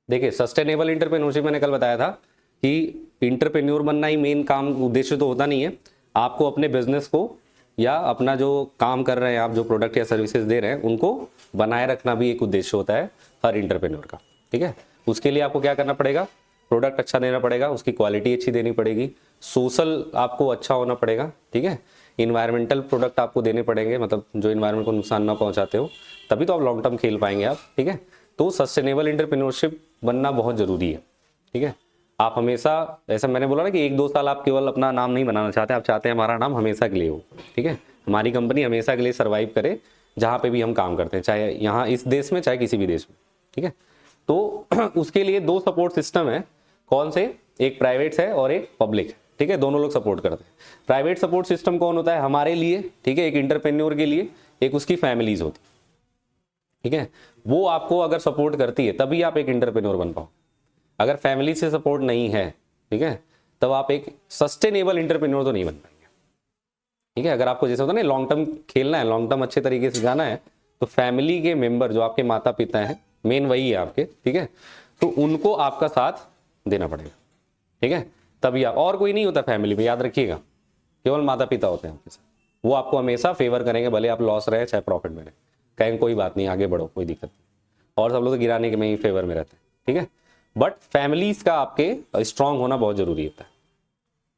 देखिए sustainable entrepreneurship मैंने कल बताया था कि इंटरप्रेन्योर बनना ही मेन काम उद्देश्य तो होता नहीं है। आपको अपने बिजनेस को या अपना जो काम कर रहे हैं आप, जो प्रोडक्ट या सर्विसेज दे रहे हैं, उनको बनाए रखना भी एक उद्देश्य होता है हर इंटरप्रेन्योर का। ठीक है, उसके लिए आपको क्या करना पड़ेगा, प्रोडक्ट अच्छा देना पड़ेगा, उसकी क्वालिटी अच्छी देनी पड़ेगी, सोशल आपको अच्छा होना पड़ेगा। ठीक है, इन्वायरमेंटल प्रोडक्ट आपको देने पड़ेंगे, मतलब जो इन्वायरमेंट को नुकसान ना पहुंचाते हो, तभी तो आप लॉन्ग टर्म खेल पाएंगे आप। ठीक है, तो सस्टेनेबल इंटरप्रेन्योरशिप बनना बहुत जरूरी है। ठीक है, आप हमेशा, ऐसा मैंने बोला ना कि 1-2 साल आप केवल अपना नाम नहीं बनाना चाहते, आप चाहते हैं हमारा नाम हमेशा के लिए हो। ठीक है, हमारी कंपनी हमेशा के लिए सर्वाइव करे जहाँ पे भी हम काम करते हैं, चाहे यहाँ इस देश में चाहे किसी भी देश में। ठीक है, तो उसके लिए 2 सपोर्ट सिस्टम है। कौन से, एक प्राइवेट है और एक पब्लिक है। ठीक है, दोनों लोग सपोर्ट करते हैं। प्राइवेट सपोर्ट सिस्टम कौन होता है हमारे लिए, ठीक है, एक इंटरप्रेन्योर के लिए, एक उसकी फैमिलीज होती। ठीक है, वो आपको अगर सपोर्ट करती है तभी आप एक इंटरप्रेन्योर बन पाओ। अगर फैमिली से सपोर्ट नहीं है, ठीक है, तब आप एक सस्टेनेबल इंटरप्रेन्योर तो नहीं बन पाएंगे। ठीक है, अगर आपको जैसे होता है ना लॉन्ग टर्म खेलना है, लॉन्ग टर्म अच्छे तरीके से जाना है, तो फैमिली के मेंबर जो आपके माता पिता हैं, मेन वही है आपके। ठीक है, तो उनको आपका साथ देना पड़ेगा। ठीक है, तभी आप, और कोई नहीं होता फैमिली में, याद रखिएगा, केवल माता पिता होते हैं आपके साथ। वो आपको हमेशा फेवर करेंगे, भले आप लॉस रहे चाहे प्रॉफिट में रहे, कहेंगे कोई बात नहीं, आगे बढ़ो, कोई दिक्कत नहीं। और सब लोग तो गिराने के में ही फेवर में रहते हैं। ठीक है, बट फैमिलीज का आपके स्ट्रांग होना बहुत जरूरी होता है,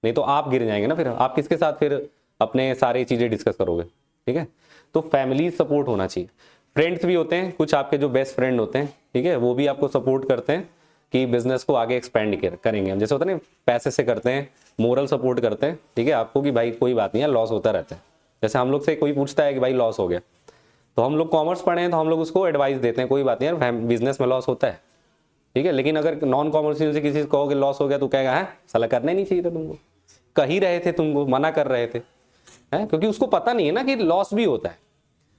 नहीं तो आप गिर जाएंगे ना। फिर आप किसके साथ फिर अपने सारी चीजें डिस्कस करोगे। ठीक है, तो फैमिली सपोर्ट होना चाहिए। फ्रेंड्स भी होते हैं कुछ आपके जो बेस्ट फ्रेंड होते हैं, ठीक है, वो भी आपको सपोर्ट करते हैं कि बिजनेस को आगे एक्सपेंड करेंगे हम। जैसे होता है ना, पैसे से करते हैं, मोरल सपोर्ट करते हैं। ठीक है, आपको कि भाई कोई बात नहीं है, लॉस होता रहता है। जैसे हम लोग से कोई पूछता है कि भाई लॉस हो गया, तो हम लोग कॉमर्स पढ़े हैं तो हम लोग उसको एडवाइस देते हैं, कोई बात नहीं यार, बिजनेस में लॉस होता है। ठीक है, लेकिन अगर नॉन कॉमर्शियल से किसी से कहोगे लॉस हो गया, तो कहेगा है साला करना ही नहीं चाहिए था तुमको, कह रहे थे तुमको, मना कर रहे थे। है, क्योंकि उसको पता नहीं है ना कि लॉस भी होता है।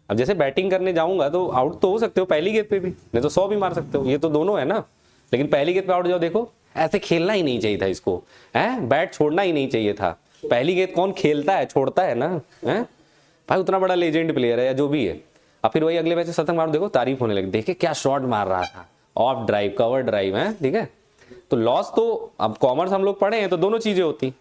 अब जैसे बैटिंग करने जाऊंगा तो आउट तो हो सकते हो पहली गेंद पे भी, नहीं तो 100 भी मार सकते हो, ये तो दोनों है ना। लेकिन पहली गेंद पे आउट जाओ, देखो ऐसे खेलना ही नहीं चाहिए था इसको, है, बैट छोड़ना ही नहीं चाहिए था। पहली गेंद कौन खेलता है, छोड़ता है ना, है भाई, उतना बड़ा लेजेंड प्लेयर है या जो भी है। अब फिर वही अगले मैच शतक मारो, देखो तारीफ होने लगी, देखे क्या शॉट मार रहा था, ऑफ ड्राइव, कवर ड्राइव है। ठीक है, तो लॉस तो, अब कॉमर्स हम लोग पढ़े हैं तो दोनों चीजें होती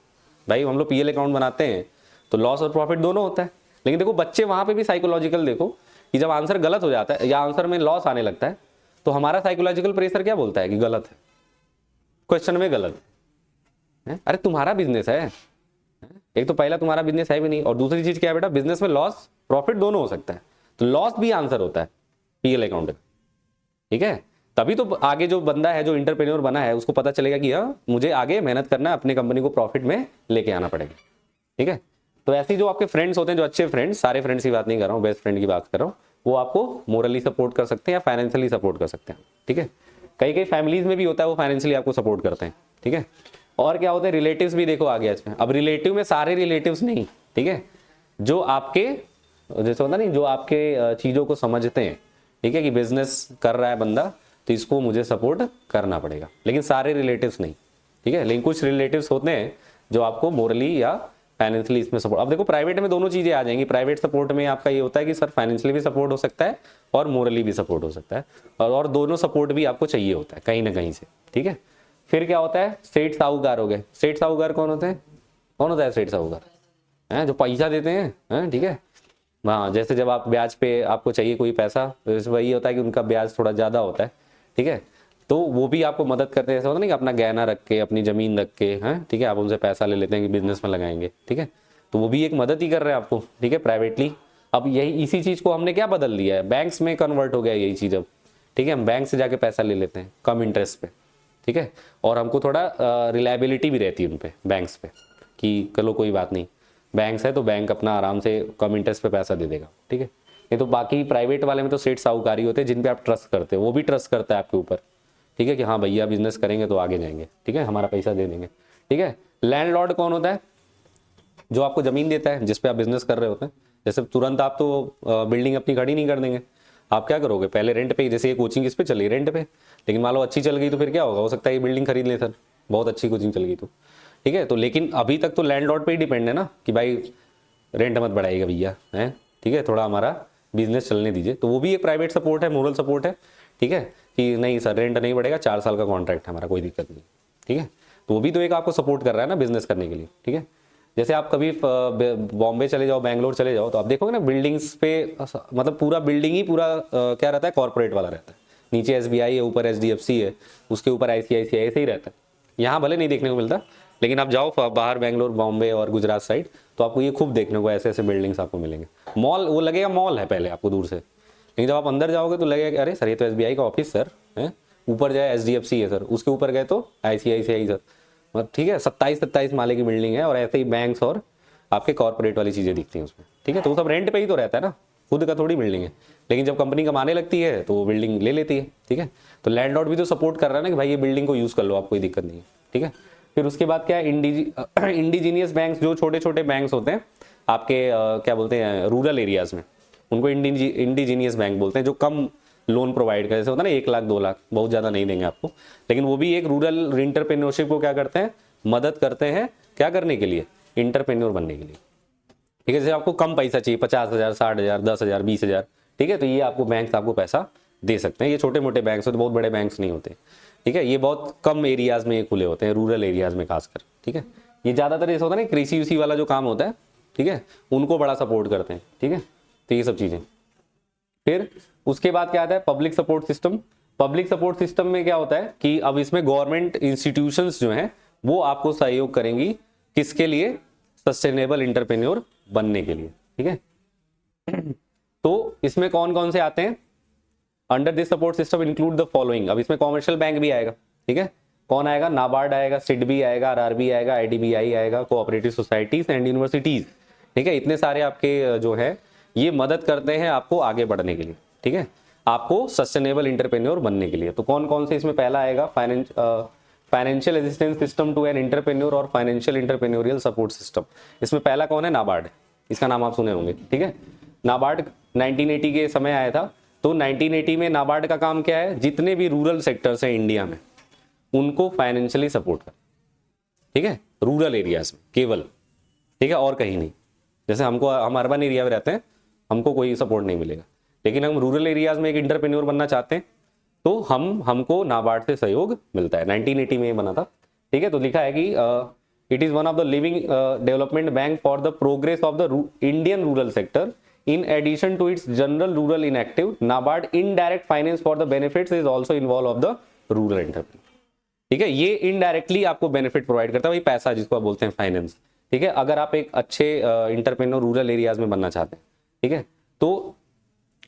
भाई, हम लोग पीएल अकाउंट बनाते हैं तो लॉस और प्रॉफिट दोनों होता है। लेकिन देखो बच्चे वहां पे भी साइकोलॉजिकल देखो कि जब आंसर गलत हो जाता है या आंसर में लॉस आने लगता है, तो हमारा साइकोलॉजिकल प्रेशर क्या बोलता है कि गलत है, क्वेश्चन में गलत है। अरे तुम्हारा बिजनेस है, एक तो पहला तुम्हारा बिजनेस है भी नहीं, और दूसरी चीज क्या है बेटा, बिजनेस में लॉस प्रॉफिट दोनों हो सकता है, तो लॉस भी आंसर होता है पीएल अकाउंट में। ठीक है, तभी तो आगे जो बंदा है, जो इंटरप्रेन्योर बना है, उसको पता चलेगा कि हाँ मुझे आगे मेहनत करना है, अपनी कंपनी को प्रॉफिट में लेके आना पड़ेगा। ठीक है, तो ऐसे जो आपके फ्रेंड्स होते हैं, जो अच्छे फ्रेंड्स, सारे फ्रेंड्स की बात नहीं कर रहा हूँ, बेस्ट फ्रेंड की बात कर रहा हूँ, वो आपको मोरली सपोर्ट कर सकते हैं या फाइनेंशियली सपोर्ट कर सकते हैं। ठीक है, कई कई फैमिलीज में भी होता है वो फाइनेंशियली आपको सपोर्ट करते हैं। ठीक है, और क्या होता है, रिलेटिव्स भी देखो आ गया इसमें। अब रिलेटिव में सारे रिलेटिव्स नहीं, ठीक है, जो आपके, जैसे होता नहीं, जो आपके चीजों को समझते हैं, ठीक है, कि बिजनेस कर रहा है बंदा तो इसको मुझे सपोर्ट करना पड़ेगा, लेकिन सारे रिलेटिव्स नहीं। ठीक है, लेकिन कुछ रिलेटिव्स होते हैं जो आपको मोरली या फाइनेंशियली इसमें सपोर्ट। अब देखो प्राइवेट में दोनों चीजें आ जाएंगी। प्राइवेट सपोर्ट में आपका ये होता है कि सर फाइनेंशियली भी सपोर्ट हो सकता है और मोरली भी सपोर्ट हो सकता है, और दोनों सपोर्ट भी आपको चाहिए होता है कहीं ना कहीं से। ठीक है, फिर क्या होता है, सेठ साहूकार हो गए। सेठ साहूकार कौन होते हैं, कौन होता है सेठ साहूकार, है जो पैसा देते हैं। ठीक है, हाँ, जैसे जब आप ब्याज पे आपको चाहिए कोई पैसा, तो वही होता है कि उनका ब्याज थोड़ा ज्यादा होता है। ठीक है, तो वो भी आपको मदद करते हैं। ऐसा होता नहीं कि अपना गहना रख के, अपनी जमीन रख के, हैं, ठीक है, आप उनसे पैसा ले लेते हैं कि बिजनेस में लगाएंगे। ठीक है, तो वो भी एक मदद ही कर रहे हैं आपको। ठीक है, प्राइवेटली। अब यही इसी चीज को हमने क्या बदल दिया है, बैंक्स में कन्वर्ट हो गया यही चीज अब। ठीक है, हम बैंक से जाके पैसा ले लेते हैं कम इंटरेस्ट पे। ठीक है, और हमको थोड़ा रिलायबिलिटी भी रहती है उन पे, बैंक्स पे, कि चलो कोई बात नहीं, बैंक्स है तो बैंक अपना आराम से कम इंटरेस्ट पे पैसा दे देगा। ठीक है, नहीं तो बाकी प्राइवेट वाले में तो सेठ साहूकारी होते हैं जिन पे आप ट्रस्ट करते हो, वो भी ट्रस्ट करता है आपके ऊपर। ठीक है, कि हाँ भैया बिजनेस करेंगे तो आगे जाएंगे, ठीक है, हमारा पैसा दे देंगे। ठीक है, लैंडलॉर्ड कौन होता है, जो आपको जमीन देता है जिस पे आप बिजनेस कर रहे होते हैं। जैसे तुरंत आप तो बिल्डिंग अपनी खड़ी नहीं कर देंगे, आप क्या करोगे, पहले रेंट पे, जैसे ये कोचिंग इस पे चली रेंट पे, लेकिन मान लो अच्छी चल गई तो फिर क्या होगा, हो सकता है ये बिल्डिंग खरीद ले सर, बहुत अच्छी कोचिंग चल गई तो। ठीक है, तो लेकिन अभी तक तो लैंडलॉर्ड पे ही डिपेंड है ना कि भाई रेंट मत बढ़ाइएगा भैया, है, ठीक है, थोड़ा हमारा बिजनेस चलने दीजिए। तो वो भी एक प्राइवेट सपोर्ट है, मोरल सपोर्ट है। ठीक है, कि नहीं सर रेंट नहीं बढ़ेगा, 4 साल का कॉन्ट्रैक्ट है हमारा, कोई दिक्कत नहीं, ठीक है। तो वो भी तो एक आपको सपोर्ट कर रहा है ना बिजनेस करने के लिए, ठीक है। जैसे आप कभी बॉम्बे चले जाओ, बैंगलोर चले जाओ, तो आप देखोगे ना बिल्डिंग्स पे मतलब पूरा बिल्डिंग ही पूरा क्या रहता है, कॉर्पोरेट वाला रहता है। नीचे एसबीआई है, ऊपर एचडीएफसी है, उसके ऊपर आईसीआईसीआई, ऐसे ही रहता है। यहाँ भले नहीं देखने को मिलता, लेकिन आप जाओ बाहर बैंगलोर, बॉम्बे और गुजरात साइड, तो आपको ये खूब देखने को ऐसे ऐसे बिल्डिंग्स आपको मिलेंगे। मॉल वो लगेगा मॉल है पहले आपको दूर से, लेकिन जब आप अंदर जाओगे तो लगेगा अरे सर ये तो एसबीआई का ऑफिस सर है, ऊपर जाए एचडीएफसी है सर, उसके ऊपर गए तो आईसीआईसीआई सर, मतलब ठीक है 27 माले की बिल्डिंग है, और ऐसे ही बैंक्स और आपके कॉर्पोरेट वाली चीज़ें दिखती हैं उसमें, ठीक है। तो वो सब रेंट पे ही तो रहता है ना, खुद का थोड़ी बिल्डिंग है। लेकिन जब कंपनी कमाने लगती है तो वो बिल्डिंग ले लेती है, ठीक है। तो लैंडलॉर्ड भी तो सपोर्ट कर रहा है ना कि भाई ये बिल्डिंग को यूज़ कर लो, आपको कोई दिक्कत नहीं है, ठीक है। फिर उसके बाद क्या है, इंडिजीनियस बैंक्स, जो छोटे छोटे बैंक्स होते हैं आपके क्या बोलते हैं रूरल एरियाज में, उनको इंडिजीनियस बैंक बोलते हैं, जो कम लोन प्रोवाइड कर, जैसे होता है ना 1 लाख 2 लाख, बहुत ज़्यादा नहीं देंगे आपको, लेकिन वो भी एक रूरल एंटरप्रेन्योरशिप को क्या करते हैं, मदद करते हैं, क्या करने के लिए, इंटरप्रेन्योर बनने के लिए, ठीक है। जैसे आपको कम पैसा चाहिए, 50,000, 60,000, 10,000, 20,000, ठीक है, तो ये आपको बैंक्स आपको पैसा दे सकते हैं। ये छोटे मोटे बैंक्स होते, बहुत बड़े बैंक्स नहीं होते, ठीक है। ये बहुत कम एरियाज में खुले होते हैं, रूरल एरियाज में खासकर, ठीक है। ये ज़्यादातर ऐसा होता है ना कृषि उसी वाला जो काम होता है, ठीक है, उनको बड़ा सपोर्ट करते हैं, ठीक है। तो ये सब चीज़ें। फिर उसके बाद क्या आता है, public support system. Public support system में क्या होता है कि अब इसमें गवर्नमेंट इंस्टीट्यूशंस जो हैं वो आपको सहयोग करेंगी, किसके लिए, सस्टेनेबल एंटरप्रेन्योर बनने के लिए, ठीक है। तो इसमें कौन कौन से आते हैं, under this support system include the following. अब इसमें कॉमर्शियल बैंक भी आएगा, ठीक है। कौन आएगा, नाबार्ड आएगा, सिडबी आएगा, आरआरबी आएगा, आईडीबीआई आएगा, कोऑपरेटिव सोसाइटीज एंड यूनिवर्सिटीज, ठीक है। इतने सारे आपके जो है ये मदद करते हैं आपको आगे बढ़ने के लिए, ठीक है, आपको सस्टेनेबल एंटरप्रेन्योर बनने के लिए। तो कौन कौन से इसमें पहला आएगा, financial assistance system to an entrepreneur और फाइनेंशियल एंटरप्रेन्योरियल सपोर्ट सिस्टम। इसमें पहला कौन है, नाबार्ड, इसका नाम आप सुने होंगे, ठीक है। नाबार्ड 1980 के समय आया था। तो 1980 में नाबार्ड का काम क्या है, जितने भी रूरल सेक्टर्स हैं इंडिया में उनको फाइनेंशियली सपोर्ट कर, ठीक है, रूरल एरियाज में केवल, ठीक है, और कहीं नहीं। जैसे हम अर्बन एरिया में रहते हैं, हमको कोई सपोर्ट नहीं मिलेगा, लेकिन हम रूरल एरियाज में एक एंटरप्रेन्योर बनना चाहते हैं तो हमको नाबार्ड से सहयोग मिलता है। 1980 में ये बना था, ठीक है। तो लिखा है कि it is one of the living development bank for the progress of the Indian rural sector. In addition to its general rural inactive, NABARD indirect finance for the benefits is also involved of the rural entrepreneur, ठीक है। ये indirectly आपको benefit provide करता है, वही पैसा जिसको आप बोलते हैं फाइनेंस, ठीक है। अगर आप एक अच्छे इंटरप्रेन्योर रूरल एरियाज में बनना चाहते हैं, ठीक है, तो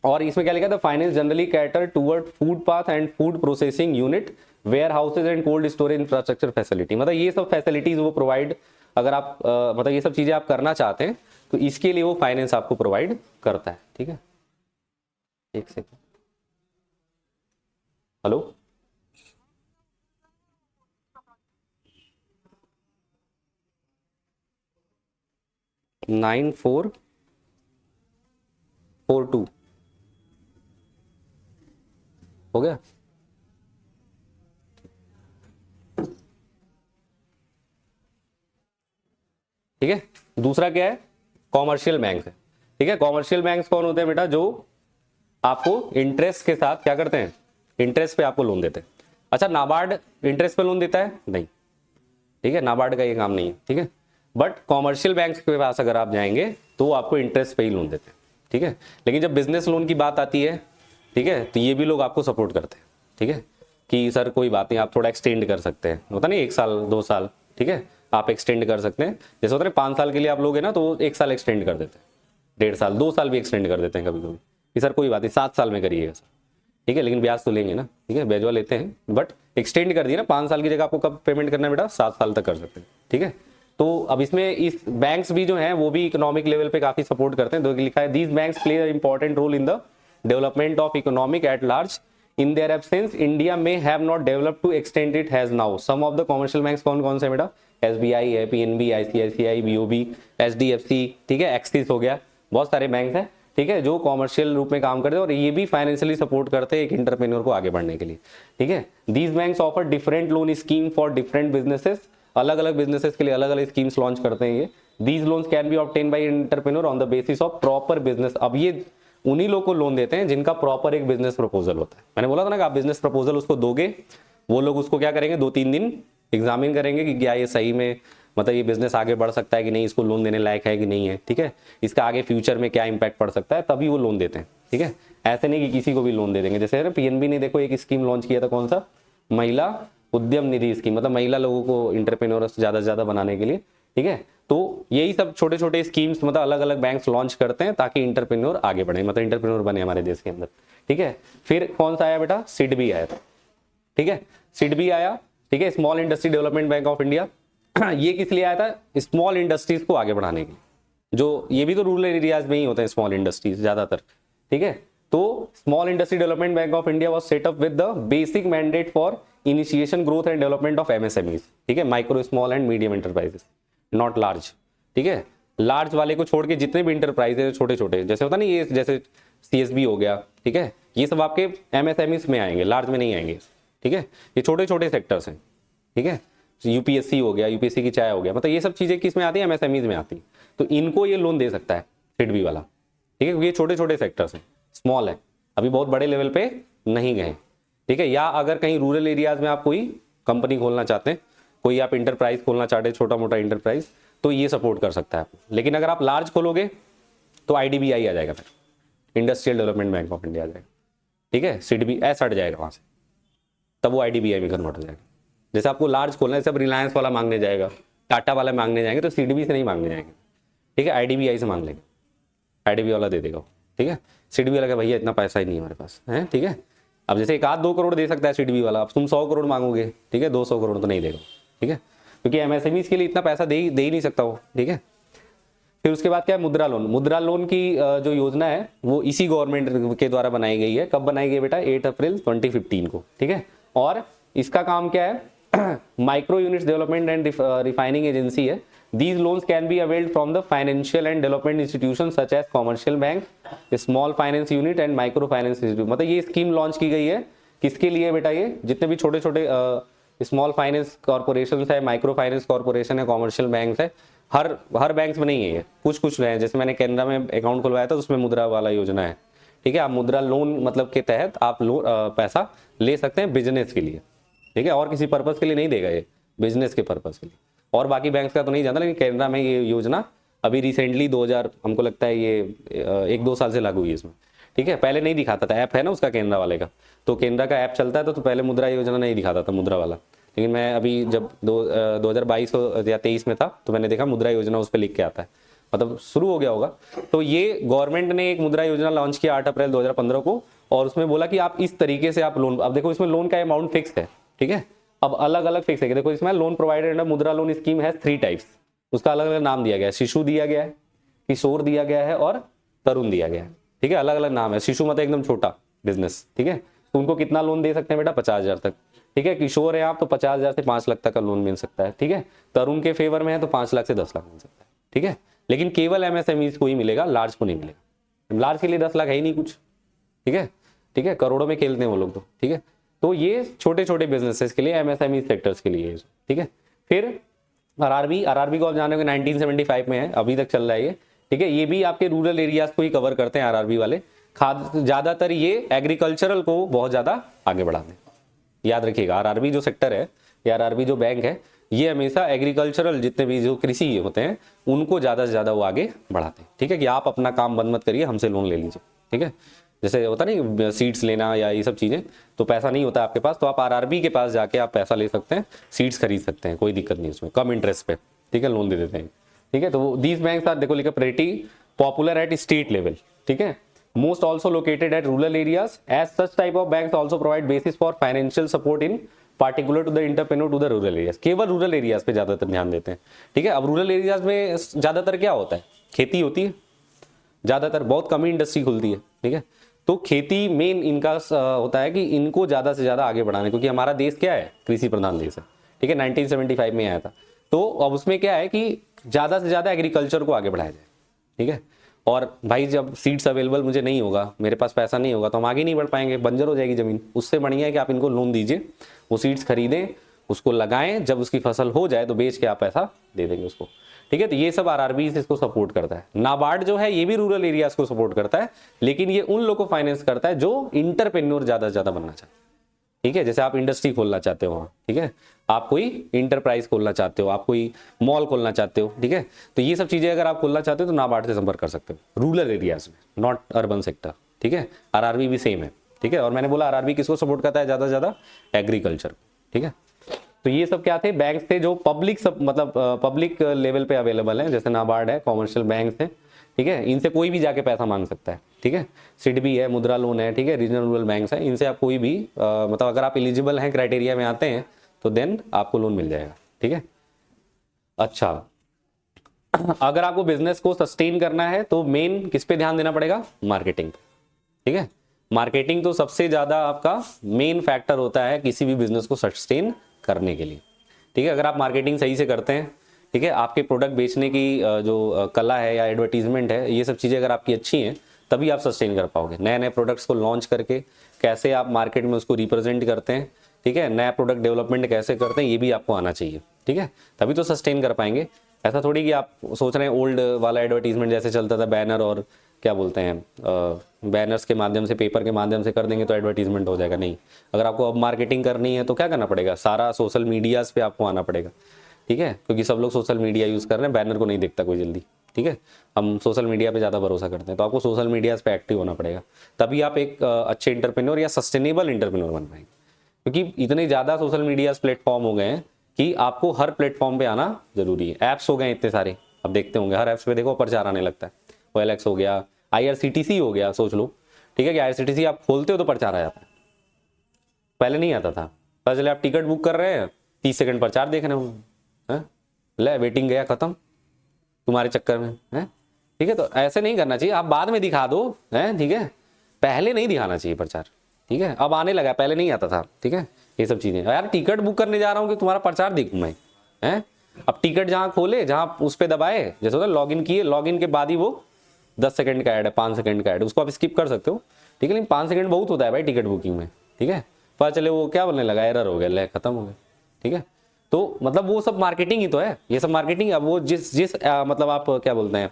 और इसमें क्या लिखा था, finance generally cater toward food path and food processing unit, warehouses and cold storage infrastructure facility. मतलब ये सब फैसिलिटीज वो प्रोवाइड, अगर आप मतलब ये सब चीजें आप करना चाहते हैं तो इसके लिए वो फाइनेंस आपको प्रोवाइड करता है, ठीक है। एक सेकंड, हेलो, नाइन 442 हो गया, ठीक है। दूसरा क्या है, कॉमर्शियल बैंक है, ठीक है। कॉमर्शियल बैंक कौन होते हैं बेटा, जो आपको इंटरेस्ट के साथ क्या करते हैं, इंटरेस्ट पे आपको लोन देते हैं। अच्छा, नाबार्ड इंटरेस्ट पे लोन देता है नहीं, ठीक है, नाबार्ड का ये काम नहीं है, ठीक है। बट कॉमर्शियल बैंक के पास अगर आप जाएंगे तो वो आपको इंटरेस्ट पे ही लोन देते हैं, ठीक है। लेकिन जब बिजनेस लोन की बात आती है, ठीक है, तो ये भी लोग आपको सपोर्ट करते हैं, ठीक है, कि सर कोई बात नहीं, आप थोड़ा एक्सटेंड कर सकते हैं, होता नहीं 1 साल 2 साल, ठीक है, आप एक्सटेंड कर सकते हैं। जैसे होता है 5 साल के लिए आप लोग हैं ना, तो 1 साल एक्सटेंड कर देते हैं, 1.5 साल 2 साल भी एक्सटेंड कर देते हैं कभी कभी, कि सर कोई बात नहीं 7 साल में करिएगा सर, ठीक है, लेकिन ब्याज तो लेंगे ना, ठीक है, ब्याज लेते हैं, बट एक्सटेंड कर दिया ना, 5 साल की जगह आपको कब पेमेंट करना है बेटा, 7 साल तक कर सकते हैं, ठीक है। तो अब इसमें इस बैंक्स भी जो हैं वो भी इकोनॉमिक लेवल पे काफी सपोर्ट करते हैं। तो लिखा है, these banks play a important role in the development of economic at large. In their absence, India may have not developed to extent it has now. Some of the commercial banks कौन कौन से बेटा, SBI है, PNB, ICICI, BOB, HDFC, ठीक है, axis हो गया, बहुत सारे बैंक हैं, ठीक है, जो कॉमर्शियल रूप में काम करते हैं और ये भी फाइनेंशियली सपोर्ट करते हैं एक इंटरप्रेन्योर को आगे बढ़ने के लिए, ठीक है। These banks offer different loan scheme for different businesses, अलग अलग बिजनेसेस के लिए अलग अलग स्कीम्स लॉन्च करते हैं ये। These loans can be obtain bye entrepreneur on the basis of proper business. अब ये उन्हीं लोग को लोन देते हैं जिनका प्रॉपर एक बिजनेस प्रपोजल होता है। मैंने बोला था ना कि आप बिजनेस प्रपोजल उसको दोगे, वो लोग उसको क्या करेंगे, 2-3 दिन एग्जामिन करेंगे कि क्या ये सही में मतलब ये बिजनेस आगे बढ़ सकता है कि नहीं, इसको लोन देने लायक है कि नहीं है, ठीक है, इसका आगे फ्यूचर में क्या इंपैक्ट पड़ सकता है, तभी वो लोन देते हैं, ठीक है। ऐसे नहीं कि किसी को भी लोन दे देंगे। जैसे पीएनबी ने देखो एक स्कीम लॉन्च किया था, कौन सा, महिला उद्यम निधि स्कीम, मतलब महिला लोगों को इंटरप्रेन्योर्स ज्यादा से ज्यादा बनाने के लिए, ठीक है। तो यही सब छोटे छोटे स्कीम्स मतलब अलग अलग बैंक्स लॉन्च करते हैं ताकि इंटरप्रेन्योर आगे बढ़े, मतलब इंटरप्रेन्योर बने हमारे देश के अंदर, ठीक है। फिर कौन सा आया बेटा, सिडबी आया था, ठीक है, सिडबी आया, ठीक है, small industry development bank of India. ये किस लिए आया था, स्मॉल इंडस्ट्रीज को आगे बढ़ाने के लिए, जो ये भी तो रूरल एरियाज में ही होते हैं स्मॉल इंडस्ट्रीज ज्यादातर, ठीक है। तो small industry development bank of India was set up with the basic mandate for initiation growth and development of MSMEs, ठीक है, micro small and medium enterprises, not large, ठीक है। लार्ज वाले को छोड़ के जितने भी इंटरप्राइज है छोटे छोटे, जैसे होता नहीं ये, जैसे सीएसबी हो गया, ठीक है, ये सब आपके एमएसएमईज में आएंगे, लार्ज में नहीं आएंगे, ठीक है। ये छोटे छोटे सेक्टर्स हैं, ठीक है। यूपीएससी हो गया, यूपीएससी की चाय हो गया, मतलब ये सब चीजें किस में आती है, एमएसएमईज में आती है। तो इनको ये लोन दे सकता है सिडबी वाला, ठीक है, क्योंकि ये छोटे छोटे सेक्टर्स हैं, स्मॉल है, अभी बहुत बड़े लेवल पे नहीं गए, ठीक है। या अगर कहीं रूरल एरियाज में आप कोई कंपनी खोलना चाहते हैं, कोई आप इंटरप्राइज खोलना चाहते हैं, छोटा मोटा इंटरप्राइज, तो ये सपोर्ट कर सकता है आपको। लेकिन अगर आप लार्ज खोलोगे तो आईडीबीआई आ जाएगा, फिर industrial development bank of India आ जाएगा, ठीक है, सिडबी ऐसा हट जाएगा वहां से, तब वो आईडीबीआई में कन्वर्ट हो जाएगा। जैसे आपको लार्ज खोलना है, सब रिलायंस वाला मांगने जाएगा, टाटा वाला मांगने जाएंगे, तो सिडबी से नहीं मांगने जाएंगे, ठीक है, आईडीबीआई से मांग लेंगे, आईडीबी वाला दे देगा, ठीक है। सिडबी वाला का भैया इतना पैसा ही नहीं है हमारे पास, है, ठीक है। अब जैसे 1-2 करोड़ दे सकता है सिडबी वाला, अब तुम 100 करोड़ मांगोगे, ठीक है, 200 करोड़ तो नहीं देगा, ठीक है, क्योंकि एमएसएमईज के लिए इतना पैसा दे ही नहीं सकता वो, ठीक है। फिर उसके बाद क्या है, मुद्रा लोन। मुद्रा लोन की जो योजना है वो इसी गवर्नमेंट के द्वारा बनाई गई है। कब बनाई गई बेटा, 8 अप्रैल 2015 को, ठीक है। और इसका काम क्या है, micro units development and refining agency है। These loans can be availed from the financial and development institutions such as commercial bank, small finance unit and micro finance institute। मतलब ये स्कीम लॉन्च की गई है किसके लिए बेटा, ये जितने भी छोटे छोटे स्मॉल फाइनेंस कॉर्पोरेशन है, माइक्रो फाइनेंस कॉर्पोरेशन है, कॉमर्शियल बैंक है, हर बैंक में नहीं है ये, कुछ कुछ है। जैसे मैंने कैनरा में अकाउंट खुलवाया था, उसमें मुद्रा वाला योजना है, ठीक है। आप मुद्रा लोन मतलब के तहत आप पैसा ले सकते हैं बिजनेस के लिए, ठीक है, और किसी पर्पज के लिए नहीं देगा ये, बिजनेस के पर्पज के लिए। और बाकी बैंक का तो नहीं जानता, लेकिन कैनरा में ये योजना अभी रिसेंटली 2000 हमको लगता है ये 1-2 साल से लागू हुई है इसमें, ठीक है। पहले नहीं दिखाता था, ऐप है ना उसका कैनरा वाले का, तो कैनरा का ऐप चलता है तो पहले मुद्रा योजना नहीं दिखाता था, मुद्रा वाला। लेकिन मैं अभी जब 2022 या 23 में था तो मैंने देखा मुद्रा योजना उस पर लिख के आता है, मतलब शुरू हो गया होगा। तो ये गवर्नमेंट ने एक मुद्रा योजना लॉन्च किया 8 अप्रैल 2015 को, और उसमें बोला कि आप इस तरीके से आप लोन, अब देखो इसमें लोन का अमाउंट फिक्स है, ठीक है, अब अलग अलग फिक्स है। देखो इसमें लोन प्रोवाइडेड अंडर मुद्रा लोन स्कीम है 3 टाइप्स, उसका अलग अलग नाम दिया गया है, शिशु दिया गया है, किशोर दिया गया है और तरुण दिया गया है, ठीक है, अलग अलग नाम है। शिशु मतलब एकदम छोटा बिजनेस, ठीक है, तो उनको कितना लोन दे सकते हैं बेटा, 50,000 तक, ठीक है। किशोर है आप तो 50,000 से 5 लाख तक का लोन मिल सकता है, ठीक है। तरुण के फेवर में है तो 5 लाख से 10 लाख मिल सकता है, ठीक है। लेकिन केवल एमएसएमईज को ही मिलेगा, लार्ज को नहीं मिलेगा। लार्ज के लिए 10 लाख है ही नहीं कुछ, ठीक है, ठीक है, करोड़ों में खेलते हैं वो लोग तो, ठीक है। तो ये छोटे छोटे बिजनेसेस के लिए, एमएसएमई सेक्टर्स के लिए, ठीक है। फिर आरआरबी को आप जाने को 1975 में है, अभी तक चल रहा है ये, ठीक है। ये भी आपके रूरल एरियाज को ही कवर करते हैं आरआरबी वाले। ज्यादातर ये एग्रीकल्चरल को बहुत ज्यादा आगे बढ़ाते हैं, याद रखिएगा। आरआरबी जो सेक्टर है या आरआरबी जो बैंक है, ये हमेशा एग्रीकल्चरल जितने भी जो कृषि होते हैं उनको ज्यादा से ज्यादा वो आगे बढ़ाते हैं, ठीक है, कि आप अपना काम बंद मत करिए, हमसे लोन ले लीजिए, ठीक है। जैसे होता नहीं सीड्स लेना या ये सब चीजें, तो पैसा नहीं होता आपके पास, तो आप आरआरबी के पास जाके आप पैसा ले सकते हैं, सीड्स खरीद सकते हैं, कोई दिक्कत नहीं उसमें, कम इंटरेस्ट पे, ठीक है, लोन दे देते हैं, ठीक है। तो दीज बैंक्स आर, देखो लिखा, pretty popular at state level, ठीक है, most also located at rural areas. As such type of banks also provide basis for financial support in particular to the entrepreneur to the rural areas. केवल rural areas पे ज्यादातर ध्यान देते हैं, ठीक है। अब रूरल एरियाज में ज्यादातर क्या होता है, खेती होती है ज्यादातर, बहुत कम ही इंडस्ट्री खुलती है, ठीक है। तो खेती मेन इनका होता है कि इनको ज्यादा से ज्यादा आगे बढ़ाना, क्योंकि हमारा देश क्या है, कृषि प्रधान देश है, ठीक है, 1975 में आया था। तो अब उसमें क्या है कि ज्यादा से ज्यादा एग्रीकल्चर को आगे बढ़ाया जाए, ठीक है। और भाई जब सीड्स अवेलेबल मुझे नहीं होगा, मेरे पास पैसा नहीं होगा, तो हम आगे नहीं बढ़ पाएंगे, बंजर हो जाएगी जमीन। उससे बढ़िया है कि आप इनको लोन दीजिए, वो सीड्स खरीदें उसको लगाएं, जब उसकी फसल हो जाए तो बेच के आप पैसा दे देंगे उसको, ठीक है। तो ये सब आरआरबी इसको सपोर्ट करता है। नाबार्ड जो है ये भी रूरल एरियाज को सपोर्ट करता है, लेकिन ये उन लोगों को फाइनेंस करता है जो इंटरप्रेन्योर ज्यादा से ज्यादा बनना चाहते हैं, ठीक है। जैसे आप इंडस्ट्री खोलना चाहते हो, ठीक है, आप कोई इंटरप्राइज खोलना चाहते हो, आप कोई मॉल खोलना चाहते हो, ठीक है, तो ये सब चीजें अगर आप खोलना चाहते हो तो नाबार्ड से संपर्क कर सकते हो रूरल एरियाज में, नॉट अर्बन सेक्टर, ठीक है। आरआरबी भी सेम है, ठीक है। और मैंने बोला आरआरबी किसको सपोर्ट करता है ज्यादा से ज्यादा, एग्रीकल्चर, ठीक है। तो ये सब क्या थे, बैंक थे जो पब्लिक सब मतलब पब्लिक लेवल पे अवेलेबल है, जैसे नाबार्ड है, कॉमर्शियल बैंक है, ठीक है, इनसे कोई भी जाके पैसा मांग सकता है, ठीक है। सिडबी है, मुद्रा लोन है, ठीक है, रीजनल रूरल बैंक है, इनसे आप कोई भी मतलब अगर आप एलिजिबल हैं, क्राइटेरिया में आते हैं तो देन आपको लोन मिल जाएगा, ठीक है। अच्छा, अगर आपको बिजनेस को सस्टेन करना है तो मेन किस पे ध्यान देना पड़ेगा, मार्केटिंग, ठीक है। मार्केटिंग तो सबसे ज्यादा आपका मेन फैक्टर होता है किसी भी बिजनेस को सस्टेन करने के लिए, ठीक है। अगर आप मार्केटिंग सही से करते हैं, ठीक है, आपके प्रोडक्ट बेचने की जो कला है या एडवर्टीजमेंट है, ये सब चीज़ें अगर आपकी अच्छी हैं तभी आप सस्टेन कर पाओगे। नए नए प्रोडक्ट्स को लॉन्च करके कैसे आप मार्केट में उसको रिप्रेजेंट करते हैं, ठीक है, नया प्रोडक्ट डेवलपमेंट कैसे करते हैं, ये भी आपको आना चाहिए, ठीक है, तभी तो सस्टेन कर पाएंगे। ऐसा थोड़ी कि आप सोच रहे हैं ओल्ड वाला एडवर्टीजमेंट जैसे चलता था, बैनर और क्या बोलते हैं बैनर्स के माध्यम से, पेपर के माध्यम से कर देंगे तो एडवर्टीजमेंट हो जाएगा, नहीं। अगर आपको अब मार्केटिंग करनी है तो क्या करना पड़ेगा, सारा सोशल मीडियाज पे आपको आना पड़ेगा, ठीक है, क्योंकि सब लोग सोशल मीडिया यूज़ कर रहे हैं, बैनर को नहीं देखता कोई जल्दी, ठीक है। हम सोशल मीडिया पे ज़्यादा भरोसा करते हैं, तो आपको सोशल मीडियाज पे एक्टिव होना पड़ेगा, तभी आप एक अच्छे इंटरप्रेन्योर या सस्टेनेबल इंटरप्रेन्योर बन पाएंगे। क्योंकि इतने ज़्यादा सोशल मीडियाज प्लेटफॉर्म हो गए हैं कि आपको हर प्लेटफॉर्म पे आना जरूरी है। ऐप्स हो गए इतने सारे, अब देखते होंगे हर ऐप्स पे देखो प्रचार आने लगता है, OLX हो गया, IRCTC हो गया, सोच लो, ठीक है, कि IRCTC आप खोलते हो तो प्रचार आ जाता है, पहले नहीं आता था। पता चले आप टिकट बुक कर रहे हैं, 30 सेकंड प्रचार देख रहे हो, ले वेटिंग गया खत्म तुम्हारे चक्कर में, है, ठीक है। तो ऐसे नहीं करना चाहिए, आप बाद में दिखा दो, है, ठीक है, पहले नहीं दिखाना चाहिए प्रचार, ठीक है। अब आने लगा, पहले नहीं आता था, ठीक है, ये सब चीजें। यार टिकट बुक करने जा रहा हूँ कि तुम्हारा प्रचार देखूं मैं, है। अब टिकट जहाँ खोले, जहाँ उस पर दबाए, जैसे होता है लॉगिन किए, लॉगिन के बाद ही वो 10 सेकंड का ऐड है, 5 सेकंड का ऐड, उसको आप स्किप कर सकते हो, ठीक है, लेकिन 5 सेकंड बहुत होता है भाई टिकट बुकिंग में, ठीक है। पता चले वो क्या बोलने लगा, एरर हो गया, ले खत्म हो गया, ठीक है। तो मतलब वो सब मार्केटिंग ही तो है, ये सब मार्केटिंग। अब वो जिस मतलब आप क्या बोलते हैं,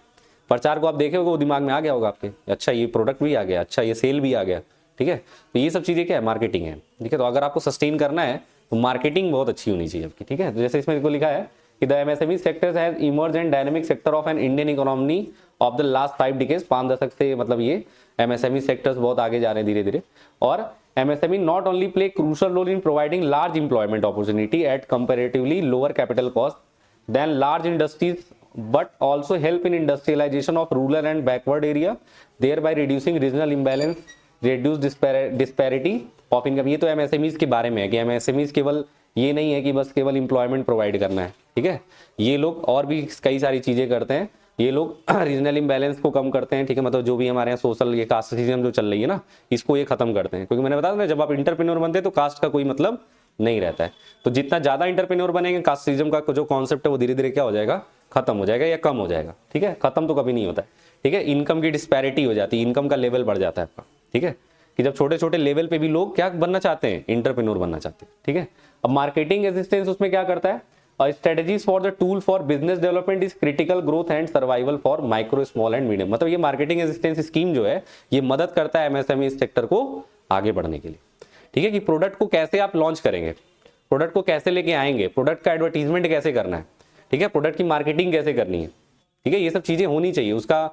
प्रचार को आप देखे होगे, वो दिमाग में आ गया होगा आपके, अच्छा ये प्रोडक्ट भी आ गया, अच्छा ये सेल भी आ गया, ठीक है। तो ये सब चीज़ें क्या है, मार्केटिंग है, ठीक है। तो अगर आपको सस्टेन करना है तो मार्केटिंग बहुत अच्छी होनी चाहिए आपकी, ठीक है। तो जैसे इसमें लिखा है कि the MSME sector has emerge and dynamic sector of an Indian economy of the last 5 decades, 5 दशक से मतलब ये MSME सेक्टर्स बहुत आगे जा रहे हैं धीरे धीरे। और MSME not only play crucial role in providing large employment opportunity at comparatively lower capital cost than large industries, but also help in industrialization of rural and backward area, thereby reducing regional imbalance, reduce disparity of income। ये तो MSMEs के बारे में है कि MSMEs केवल ये नहीं है कि बस केवल एम्प्लॉयमेंट प्रोवाइड करना है, ठीक है, ये लोग और भी कई सारी चीजें करते हैं। ये लोग रीजनल इम्बैलेंस को कम करते हैं, ठीक है, मतलब जो भी हमारे यहाँ सोशल ये कास्ट सिस्टम जो चल रही है ना, इसको ये खत्म करते हैं। क्योंकि मैंने बताया ना, जब आप इंटरप्रेन्योर बनते हैं तो कास्ट का कोई मतलब नहीं रहता है। तो जितना ज्यादा इंटरप्रेन्योर बनेंगे, कास्ट सिस्टम का जो कॉन्सेप्ट है वो धीरे धीरे क्या हो जाएगा, खत्म हो जाएगा या कम हो जाएगा, ठीक है। खत्म तो कभी नहीं होता है, ठीक है। इनकम की डिस्पैरिटी हो जाती है, इनकम का लेवल बढ़ जाता है आपका, ठीक है, कि जब छोटे छोटे लेवल पे भी लोग क्या बनना चाहते हैं, इंटरप्रेन्योर बनना चाहते हैं, ठीक है। अब मार्केटिंग असिस्टेंस उसमें क्या करता है, strategies for the tool for business development is critical growth and survival for micro small and medium. मतलब ये मार्केटिंग असिस्टेंस स्कीम जो है ये मदद करता है MSME सेक्टर को आगे बढ़ने के लिए, ठीक है, कि प्रोडक्ट को कैसे आप लॉन्च करेंगे, प्रोडक्ट को कैसे लेके आएंगे, प्रोडक्ट का एडवर्टीजमेंट कैसे करना है, ठीक है, प्रोडक्ट की मार्केटिंग कैसे करनी है, ठीक है, ये सब चीजें होनी चाहिए। उसका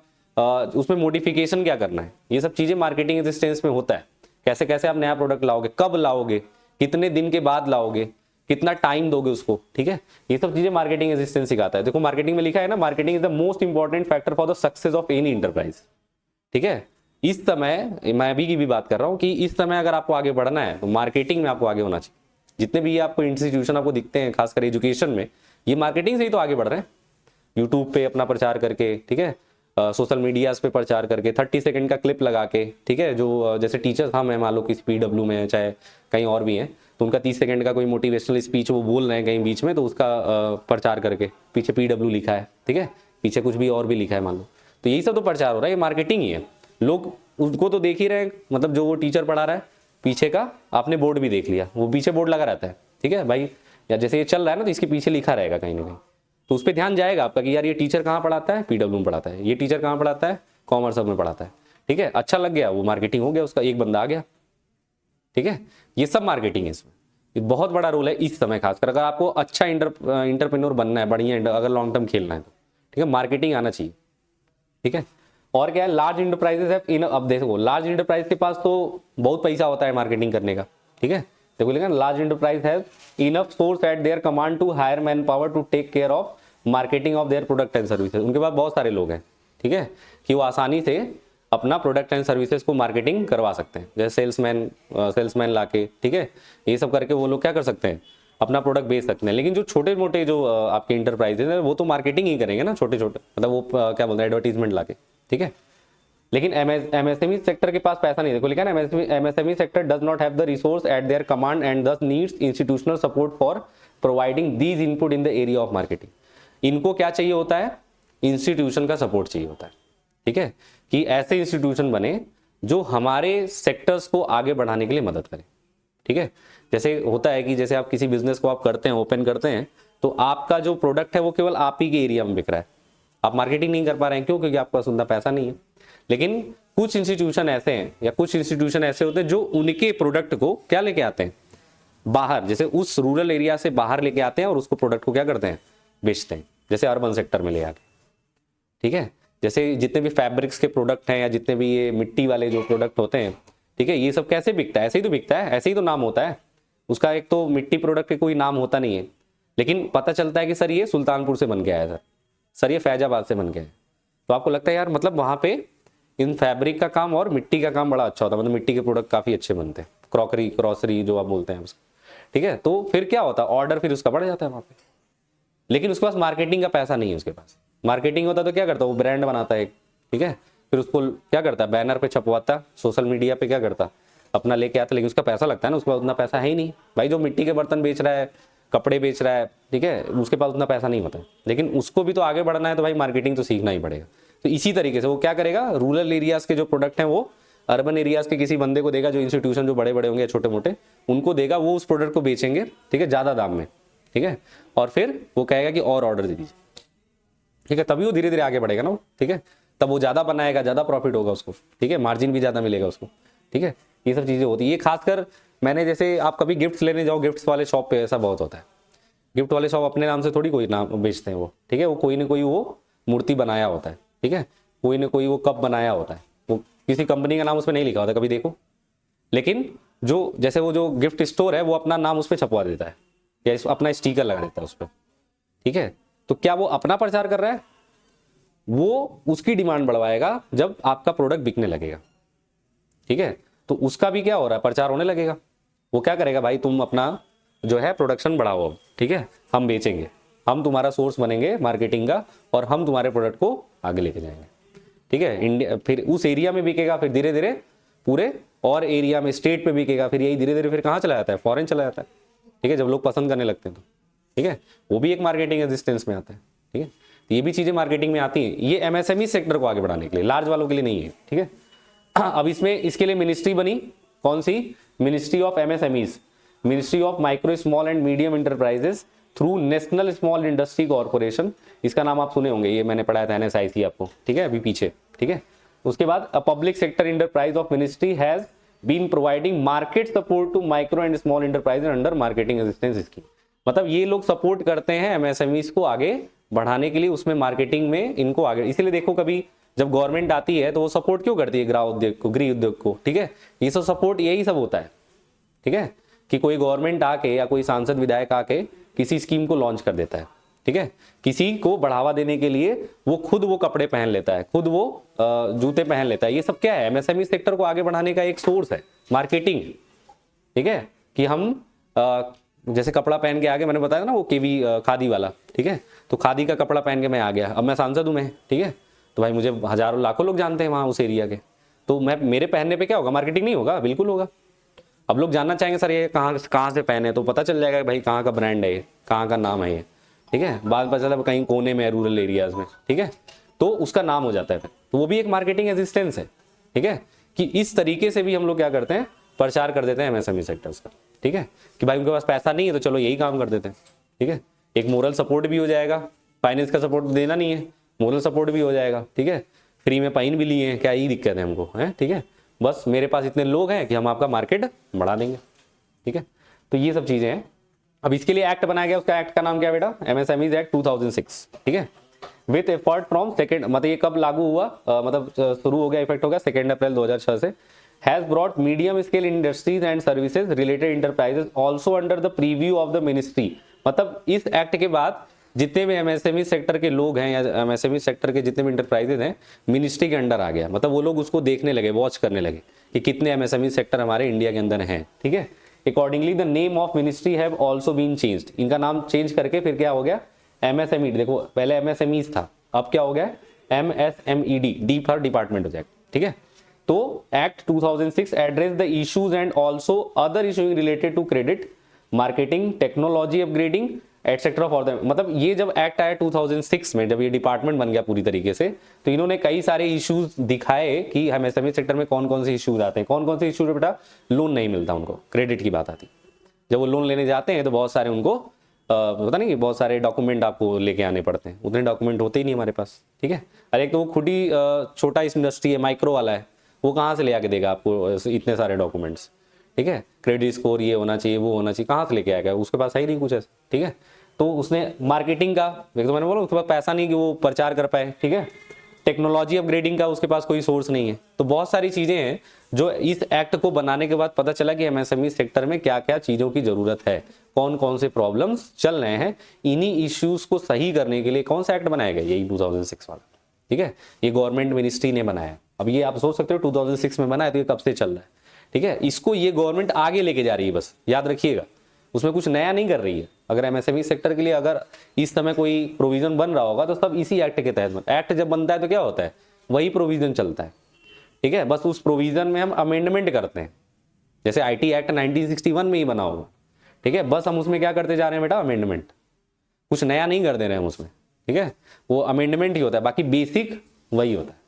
उसमें मॉडिफिकेशन क्या करना है, ये सब चीजें मार्केटिंग असिस्टेंस में होता है। कैसे कैसे आप नया प्रोडक्ट लाओगे, कब लाओगे, कितने दिन के बाद लाओगे, कितना टाइम दोगे उसको, ठीक है, ये सब चीजें मार्केटिंग असिस्टेंस सिखाता है। देखो मार्केटिंग में लिखा है ना, marketing is the most important factor for the success of any enterprise, ठीक है। इस समय मैं अभी की भी बात कर रहा हूं कि इस समय अगर आपको आगे बढ़ना है तो मार्केटिंग में आपको आगे होना चाहिए। जितने भी आपको इंस्टीट्यूशन आपको दिखते हैं, खासकर एजुकेशन में, ये मार्केटिंग से ही तो आगे बढ़ रहे हैं। यूट्यूब पे अपना प्रचार करके, ठीक है, सोशल मीडियाज पे प्रचार करके, 30 सेकंड का क्लिप लगा के, ठीक है, जो जैसे टीचर्स हम हैं, मान लो किसी PW में है, चाहे कहीं और भी हैं, तो उनका 30 सेकंड का कोई मोटिवेशनल स्पीच वो बोल रहे हैं कहीं बीच में, तो उसका प्रचार करके पीछे PW लिखा है, ठीक है, पीछे कुछ भी और भी लिखा है मान लो, तो यही सब तो प्रचार हो रहा है, ये मार्केटिंग ही है। लोग उसको तो देख ही रहे हैं, मतलब जो वो टीचर पढ़ा रहा है, पीछे का आपने बोर्ड भी देख लिया, वो पीछे बोर्ड लगा रहता है, ठीक है भाई, या जैसे ये चल रहा है ना तो इसके पीछे लिखा रहेगा कहीं ना कहीं, तो उस पर ध्यान जाएगा आपका कि यार ये टीचर कहाँ पढ़ाता है, पीडब्ल्यू में पढ़ाता है, ये टीचर कहाँ पढ़ाता है, कॉमर्स में पढ़ाता है। ठीक है, अच्छा लग गया, वो मार्केटिंग हो गया, उसका एक बंदा आ गया। ठीक है, ये सब मार्केटिंग है, इसमें ये बहुत बड़ा रोल है इस समय खासकर। अगर आपको अच्छा इंटरप्रेन्योर बनना है, बढ़िया अगर लॉन्ग टर्म खेलना है तो ठीक है, मार्केटिंग आना चाहिए। ठीक है, और क्या है, लार्ज इंटरप्राइजेस है इन, अब देखो लार्ज इंटरप्राइज के पास तो बहुत पैसा होता है मार्केटिंग करने का। ठीक है, देखो लिखा large enterprise have enough source at their command to hire man power to take care of marketing of their product and services. उनके पास बहुत सारे लोग हैं, ठीक है, कि वो आसानी से अपना प्रोडक्ट एंड सर्विसेज को मार्केटिंग करवा सकते हैं, जैसे सेल्समैन लाके, ठीक है, ये सब करके वो लोग क्या कर सकते हैं, अपना प्रोडक्ट बेच सकते हैं। लेकिन जो छोटे मोटे जो आपके इंटरप्राइजेज हैं वो तो मार्केटिंग ही करेंगे ना, छोटे छोटे, मतलब वो क्या बोलते हैं, एडवर्टीजमेंट लाके। ठीक है, लेकिन एमएसएमई सेक्टर के पास पैसा नहीं, देखो लिखा है ना, MSME sector does not have the resource at their command and thus needs institutional support for providing these input in the area of marketing. इनको क्या चाहिए होता है, इंस्टीट्यूशन का सपोर्ट चाहिए होता है। ठीक है, कि ऐसे इंस्टीट्यूशन बने जो हमारे सेक्टर्स को आगे बढ़ाने के लिए मदद करें। ठीक है, जैसे होता है कि जैसे आप किसी बिजनेस को आप करते हैं, ओपन करते हैं, तो आपका जो प्रोडक्ट है वो केवल आप ही के एरिया में बिक रहा है, आप मार्केटिंग नहीं कर पा रहे हैं, क्यों, क्योंकि आपके पास उतना पैसा नहीं है। लेकिन कुछ इंस्टीट्यूशन ऐसे हैं या कुछ इंस्टीट्यूशन ऐसे होते हैं जो उनके प्रोडक्ट को क्या लेके आते हैं बाहर, जैसे उस रूरल एरिया से बाहर लेके आते हैं और उसको प्रोडक्ट को क्या करते हैं, बेचते हैं, जैसे अर्बन सेक्टर में ले आके। ठीक है, जैसे जितने भी फैब्रिक्स के प्रोडक्ट हैं या जितने भी ये मिट्टी वाले जो प्रोडक्ट होते हैं, ठीक है, ये सब कैसे बिकता है, ऐसे ही तो बिकता है, ऐसे ही तो नाम होता है उसका। एक तो मिट्टी प्रोडक्ट के कोई नाम होता नहीं है, लेकिन पता चलता है कि सर ये सुल्तानपुर से बन के आया, सर ये फैजाबाद से बन गया है। तो आपको लगता है यार मतलब वहाँ पे इन फैब्रिक का काम और मिट्टी का काम बड़ा अच्छा होता है, मतलब मिट्टी के प्रोडक्ट काफ़ी अच्छे बनते हैं, क्रॉसरी जो आप बोलते हैं उसको। ठीक है, तो फिर क्या होता है, ऑर्डर फिर उसका बढ़ जाता है वहाँ पे, लेकिन उसके पास मार्केटिंग का पैसा नहीं है। उसके पास मार्केटिंग होता तो क्या करता है, वो ब्रांड बनाता है, ठीक है, फिर उसको क्या करता है, बैनर पे छपवाता, सोशल मीडिया पे क्या करता, अपना लेके आता, लेकिन उसका पैसा लगता है ना, उसके पास उतना पैसा है ही नहीं भाई। जो मिट्टी के बर्तन बेच रहा है, कपड़े बेच रहा है, ठीक है, उसके पास उतना पैसा नहीं होता है, लेकिन उसको भी तो आगे बढ़ना है, तो भाई मार्केटिंग तो सीखना ही पड़ेगा। तो इसी तरीके से वो क्या करेगा, रूरल एरियाज के जो प्रोडक्ट हैं वो अर्बन एरियाज के किसी बंदे को देगा, जो इंस्टीट्यूशन जो बड़े बड़े होंगे छोटे मोटे, उनको देगा, वो उस प्रोडक्ट को बेचेंगे, ठीक है, ज़्यादा दाम में। ठीक है, और फिर वो कहेगा कि और ऑर्डर दे दीजिए। ठीक है, तभी वो धीरे धीरे आगे बढ़ेगा ना। ठीक है, तब वो ज़्यादा बनाएगा, ज़्यादा प्रॉफिट होगा उसको। ठीक है, मार्जिन भी ज़्यादा मिलेगा उसको। ठीक है, ये सब चीज़ें होती है। ये खासकर मैंने, जैसे आप कभी गिफ्ट्स लेने जाओ, गिफ्ट्स वाले शॉप पे ऐसा बहुत होता है। गिफ्ट वाले शॉप अपने नाम से थोड़ी कोई नाम बेचते हैं वो, ठीक है, वो कोई ना कोई वो मूर्ति बनाया होता है। ठीक है, कोई ना कोई वो कप बनाया होता है, वो किसी कंपनी का नाम उस पर नहीं लिखा होता, कभी देखो। लेकिन जो जैसे वो जो गिफ्ट स्टोर है वो अपना नाम उस पर छपवा देता है या अपना स्टिकर लगा देता है उस पर। ठीक है, तो क्या वो अपना प्रचार कर रहा है, वो उसकी डिमांड बढ़वाएगा जब आपका प्रोडक्ट बिकने लगेगा। ठीक है, तो उसका भी क्या हो रहा है, प्रचार होने लगेगा। वो क्या करेगा, भाई तुम अपना जो है प्रोडक्शन बढ़ाओ, ठीक है, हम बेचेंगे, हम तुम्हारा सोर्स बनेंगे मार्केटिंग का, और हम तुम्हारे प्रोडक्ट को आगे लेके जाएंगे। ठीक है, इंडिया फिर उस एरिया में बिकेगा, फिर धीरे धीरे पूरे और एरिया में, स्टेट पे बिकेगा, फिर यही धीरे धीरे फिर कहाँ चला जाता है, फॉरेन चला जाता है। ठीक है, जब लोग पसंद करने लगते हैं तो, ठीक है, वो भी एक मार्केटिंग एग्जिस्टेंस में आता है। ठीक है, तो ये भी चीज़ें मार्केटिंग में आती हैं। ये एमएसएमई सेक्टर को आगे बढ़ाने के लिए, लार्ज वालों के लिए नहीं है। ठीक है, अब इसमें इसके लिए मिनिस्ट्री बनी, कौन सी, ministry of MSMEs, ministry of micro small and medium enterprises through national small industry corporation. इसका नाम आप सुने होंगे, ये मैंने पढ़ाया था एनएसआईसी आपको। ठीक है, अभी पीछे। ठीक है, उसके बाद a public sector enterprise of ministry has been providing market support to micro and small enterprise under marketing assistance scheme. मतलब ये लोग सपोर्ट करते हैं एमएसएमईज को आगे बढ़ाने के लिए, उसमें मार्केटिंग में इनको आगे। इसीलिए देखो कभी जब गवर्नमेंट आती है तो वो सपोर्ट क्यों करती है, गृह उद्योग को। ठीक है, ये सब सपोर्ट यही सब होता है। ठीक है, कि कोई गवर्नमेंट आके या कोई सांसद विधायक आके किसी स्कीम को लॉन्च कर देता है। ठीक है, किसी को बढ़ावा देने के लिए वो खुद वो कपड़े पहन लेता है, खुद वो जूते पहन लेता है। ये सब क्या है, एमएसएमई सेक्टर को आगे बढ़ाने का एक सोर्स है, मार्केटिंग। ठीक है, कि हम जैसे कपड़ा पहन के आगे, मैंने बताया ना वो केवी खादी वाला। ठीक है, तो खादी का कपड़ा पहन के मैं आ गया, अब मैं सांसद हूँ मैं। ठीक है, तो भाई मुझे हजारों लाखों लोग जानते हैं वहाँ उस एरिया के, तो मैं मेरे पहनने पे क्या होगा, मार्केटिंग नहीं होगा, बिल्कुल होगा। अब लोग जानना चाहेंगे सर ये कहाँ से पहने, तो पता चल जाएगा भाई कहाँ का ब्रांड है ये, कहाँ का नाम है ये। ठीक है, बाद पता चला कहीं कोने में है, रूरल एरियाज में। ठीक है, तो उसका नाम हो जाता है फिर, तो वो भी एक मार्केटिंग एसिस्टेंस है। ठीक है, कि इस तरीके से भी हम लोग क्या करते हैं, प्रचार कर देते हैं एमएसएमई सेक्टर्स का। ठीक है, कि भाई उनके पास पैसा नहीं है तो चलो यही काम कर देते हैं, ठीक है। एक मोरल सपोर्ट भी हो जाएगा, फाइनेंस का सपोर्ट देना नहीं है, मोरल सपोर्ट भी हो जाएगा, ठीक है। फ्री में पाइन भी लिए हैं, क्या ही दिक्कत है हमको, है, ठीक है। बस मेरे पास इतने लोग हैं कि हम आपका मार्केट बढ़ा देंगे, ठीक है। तो ये सब चीजें हैं। अब इसके लिए एक्ट बनाया गया, उसका एक्ट का नाम क्या है बेटा, एमएसएमईज एक्ट 2006, ठीक है। विथ एफर्ट फ्रॉम सेकेंड, मतलब ये कब लागू हुआ, मतलब शुरू हो गया, इफेक्ट हो गया 2 अप्रैल 2006 से। Has brought medium scale industries and services related enterprises also under the preview of the ministry. मतलब इस एक्ट के बाद जितने भी एमएसएमई सेक्टर के लोग हैं या एमएसएमई सेक्टर के जितने भी इंटरप्राइजेज हैं, मिनिस्ट्री के अंडर आ गया। मतलब वो लोग उसको देखने लगे, वॉच करने लगे कि कितने एमएसएमई सेक्टर हमारे इंडिया के अंदर हैं, ठीक है। Accordingly the name of ministry have also been changed. इनका नाम चेंज करके फिर क्या हो गया, एमएसएमई। देखो पहले एमएसएमईज था, अब क्या हो गया, MSMED, D for department act, ठीक है। तो act 2006 address the issues and also other issues related to credit, marketing, technology upgrading etcetera for them. मतलब ये जब एक्ट आया 2006 में, जब ये डिपार्टमेंट बन गया पूरी तरीके से, तो इन्होंने कई सारे इश्यूज दिखाए कि हम एमएसएमई सेक्टर में कौन कौन से इश्यूज आते हैं। कौन कौन से इश्यूज, बेटा लोन नहीं मिलता उनको, क्रेडिट की बात आती। जब वो लोन लेने जाते हैं तो बहुत सारे उनको पता नहीं कि बहुत सारे डॉक्यूमेंट आपको लेके आने पड़ते हैं, उतने डॉक्यूमेंट होते ही नहीं हमारे पास, ठीक है। अरे एक तो वो खुद ही छोटा इंडस्ट्री है, माइक्रो वाला है, वो कहाँ से ले आके देगा आपको इतने सारे डॉक्यूमेंट्स, ठीक है। क्रेडिट स्कोर ये होना चाहिए, वो होना चाहिए, कहाँ से लेके आएगा, उसके पास है ही नहीं कुछ ऐसा, ठीक है। तो उसने मार्केटिंग का, तो मैंने बोला उसके पास पैसा नहीं कि वो प्रचार कर पाए, ठीक है। टेक्नोलॉजी अपग्रेडिंग का उसके पास कोई सोर्स नहीं है। तो बहुत सारी चीजें हैं जो इस एक्ट को बनाने के बाद पता चला कि एमएसएमई सेक्टर में क्या क्या चीजों की जरूरत है, कौन कौन से प्रॉब्लम्स चल रहे हैं। इन्हीं इश्यूज को सही करने के लिए कौन सा एक्ट बनाया गया, यही 2006 वाला, ठीक है। ये गवर्नमेंट मिनिस्ट्री ने बनाया। अब ये आप सोच सकते हो 2006 में बना है तो ये कब से चल रहा है, ठीक है। इसको ये गवर्नमेंट आगे लेके जा रही है, बस याद रखिएगा, उसमें कुछ नया नहीं कर रही है। अगर एमएसएमई सेक्टर के लिए अगर इस समय कोई प्रोविजन बन रहा होगा तो सब इसी एक्ट के तहत। एक्ट जब बनता है तो क्या होता है, वही प्रोविजन चलता है, ठीक है। बस उस प्रोविजन में हम अमेंडमेंट करते हैं, जैसे आईटी एक्ट 1961 में ही बना होगा, ठीक है। बस हम उसमें क्या करते जा रहे हैं बेटा, अमेंडमेंट, कुछ नया नहीं कर दे रहे हैं हम उसमें, ठीक है। वो अमेंडमेंट ही होता है, बाकी बेसिक वही होता है,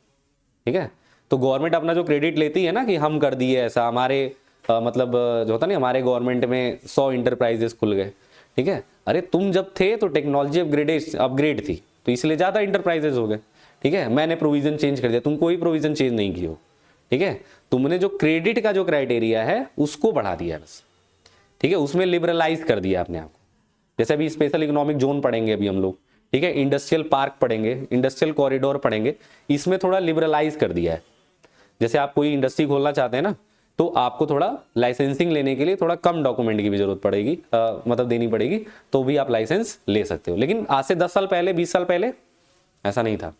ठीक है। तो गवर्नमेंट अपना जो क्रेडिट लेती है ना कि हम कर दिए ऐसा, हमारे मतलब जो होता नहीं, हमारे गवर्नमेंट में 100 इंटरप्राइजेस खुल गए, ठीक है। अरे तुम जब थे तो टेक्नोलॉजी अपग्रेड थी तो इसलिए ज्यादा इंटरप्राइजेस हो गए, ठीक है। मैंने प्रोविजन चेंज कर दिया, तुम कोई प्रोविजन चेंज नहीं की हो, ठीक है। तुमने जो क्रेडिट का जो क्राइटेरिया है उसको बढ़ा दिया बस, ठीक है, उसमें लिबरलाइज कर दिया अपने आप को। जैसे अभी स्पेशल इकोनॉमिक जोन पढ़ेंगे अभी हम लोग, ठीक है, इंडस्ट्रियल पार्क पढ़ेंगे, इंडस्ट्रियल कॉरिडोर पढ़ेंगे, इसमें थोड़ा लिबरलाइज कर दिया है। जैसे आप कोई इंडस्ट्री खोलना चाहते हैं ना, तो आपको थोड़ा लाइसेंसिंग लेने के लिए थोड़ा कम डॉक्यूमेंट की भी जरूरत पड़ेगी, मतलब देनी पड़ेगी, तो भी आप लाइसेंस ले सकते हो। लेकिन आज से 10 साल पहले, 20 साल पहले ऐसा नहीं था,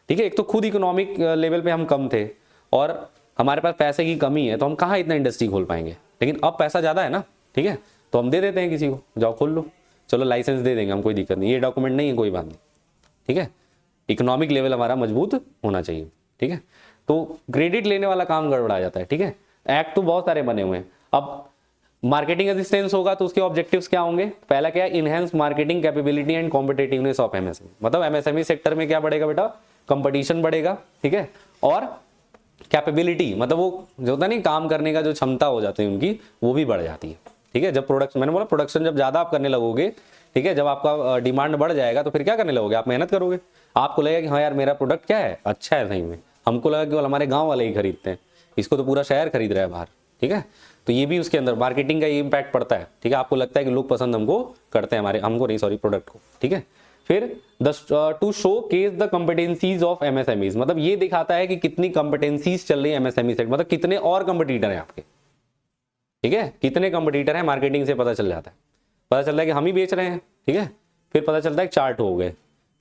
ठीक है। एक तो खुद इकोनॉमिक लेवल पे हम कम थे और हमारे पास पैसे की कमी है, तो हम कहाँ इतना इंडस्ट्री खोल पाएंगे। लेकिन अब पैसा ज़्यादा है ना, ठीक है, तो हम दे देते हैं किसी को, जाओ खोल लो, चलो लाइसेंस दे देंगे हम, कोई दिक्कत नहीं, ये डॉक्यूमेंट नहीं है, कोई बात नहीं, ठीक है। इकोनॉमिक लेवल हमारा मजबूत होना चाहिए, ठीक है। तो क्रेडिट लेने वाला काम गड़बड़ा जाता है, ठीक है। एक्ट तो बहुत सारे बने हुए हैं। अब मार्केटिंग असिस्टेंस होगा तो उसके ऑब्जेक्टिव्स क्या होंगे, पहला क्या है, enhance marketing capability and competitiveness of MSME. मतलब एमएसएमई सेक्टर में क्या बढ़ेगा बेटा, कंपटीशन बढ़ेगा, ठीक है। और कैपेबिलिटी मतलब वो जो होता है नहीं, काम करने का जो क्षमता हो जाती है उनकी, वो भी बढ़ जाती है, ठीक है। जब प्रोडक्शन, मैंने बोला प्रोडक्शन जब ज्यादा आप करने लगोगे, ठीक है, जब आपका डिमांड बढ़ जाएगा तो फिर क्या करने लगोगे, आप मेहनत करोगे, आपको लगेगा कि हाँ यार मेरा प्रोडक्ट क्या है, अच्छा है सही में, हमको लगा कि हमारे गाँव वाले ही खरीदते हैं, इसको तो पूरा शहर खरीद रहा है बाहर, ठीक है। तो ये भी उसके अंदर मार्केटिंग का ये इंपैक्ट पड़ता है, ठीक है। आपको लगता है कि लोग पसंद हमको करते हैं, हमको नहीं, सॉरी, प्रोडक्ट को, ठीक है। फिर to showcase the competencies of MSMEs, मतलब ये दिखाता है कि कितनी कॉम्पिटेंसीज चल रही है एमएसएमई सेक्टर, मतलब कितने और कंपटीटर हैं आपके, ठीक है, कितने कंपटीटर हैं, मार्केटिंग से पता चल जाता है। पता चलता है कि हम ही बेच रहे हैं, ठीक है। फिर पता चलता है 4 हो गए,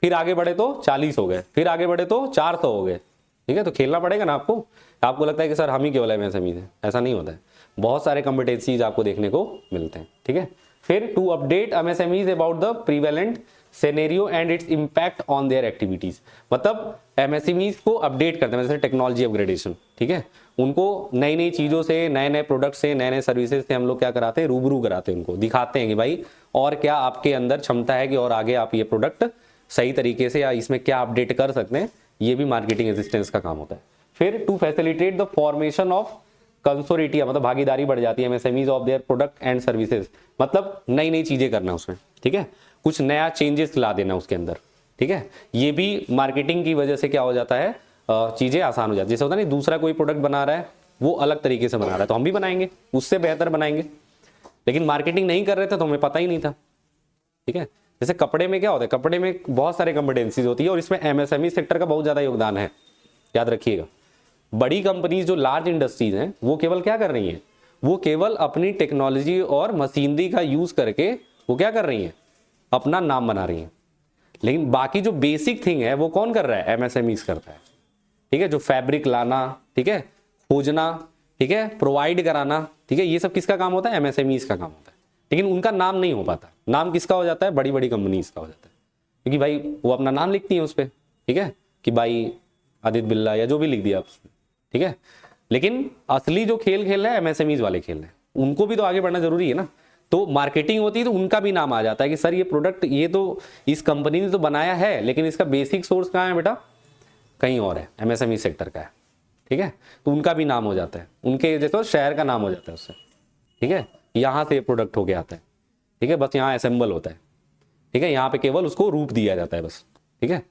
फिर आगे बढ़े तो 40 हो गए, फिर आगे बढ़े तो 400 हो गए, ठीक है। तो खेलना पड़ेगा ना आपको। आपको लगता है कि सर हम ही केवल एमएसएमई है, ऐसा नहीं होता है, बहुत सारे कॉम्पिटेंसीज आपको देखने को मिलते हैं, ठीक है। फिर to update MSMEs about the prevalent scenario and its impact on their activities, मतलब एमएसएमईज को अपडेट करते हैं, जैसे टेक्नोलॉजी अपग्रेडेशन, ठीक है। उनको नई नई चीजों से, नए नए प्रोडक्ट से, नए नए सर्विसेज से हम लोग क्या कराते हैं, रूबरू कराते हैं, उनको दिखाते हैं कि भाई और क्या आपके अंदर क्षमता है कि और आगे आप ये प्रोडक्ट सही तरीके से या इसमें क्या अपडेट कर सकते हैं, ये भी मार्केटिंग असिस्टेंस का काम होता है। फिर to facilitate the formation of consortia मतलब भागीदारी बढ़ जाती है MSMEs of their product and services, मतलब नई नई चीजें करना उसमें, ठीक है, कुछ नया चेंजेस ला देना उसके अंदर, ठीक है। ये भी मार्केटिंग की वजह से क्या हो जाता है, चीजें आसान हो जाती है। जैसे होता है नहीं, दूसरा कोई प्रोडक्ट बना रहा है, वो अलग तरीके से बना रहा है, तो हम भी बनाएंगे, उससे बेहतर बनाएंगे, लेकिन मार्केटिंग नहीं कर रहे थे तो हमें पता ही नहीं था, ठीक है। जैसे कपड़े में क्या होता है, कपड़े में बहुत सारे कॉम्पिटेंसीज होती है और इसमें एमएसएमई सेक्टर का बहुत ज्यादा योगदान है, याद रखिएगा। बड़ी कंपनीज जो लार्ज इंडस्ट्रीज हैं वो केवल क्या कर रही हैं, वो केवल अपनी टेक्नोलॉजी और मशीनरी का यूज करके वो क्या कर रही हैं, अपना नाम बना रही हैं। लेकिन बाकी जो बेसिक थिंग है वो कौन कर रहा है, एमएसएमईज करता है, ठीक है। जो फैब्रिक लाना, ठीक है, खोजना, ठीक है, प्रोवाइड कराना, ठीक है, ये सब किसका काम होता है, एमएसएमईज का काम होता है। लेकिन उनका नाम नहीं हो पाता, नाम किसका हो जाता है, बड़ी बड़ी कंपनीज का हो जाता है, क्योंकि भाई वो अपना नाम लिखती हैं उस पर, ठीक है, कि भाई आदित्य बिरला या जो भी लिख दिया आप उसमें, ठीक है। लेकिन असली जो खेल खेल रहे हैं एमएसएमईज वाले खेल रहे हैं, उनको भी तो आगे बढ़ना जरूरी है ना। तो मार्केटिंग होती है तो उनका भी नाम आ जाता है कि सर ये प्रोडक्ट ये तो इस कंपनी ने तो बनाया है, लेकिन इसका बेसिक सोर्स कहाँ है बेटा, कहीं और है, एमएसएमई सेक्टर का है, ठीक है। तो उनका भी नाम हो जाता है, उनके जैसे शहर का नाम हो जाता है उससे, ठीक है। यहाँ से प्रोडक्ट होके आता है, ठीक है, बस यहाँ असेंबल होता है, ठीक है, यहाँ पे केवल उसको रूप दिया जाता है बस, ठीक है।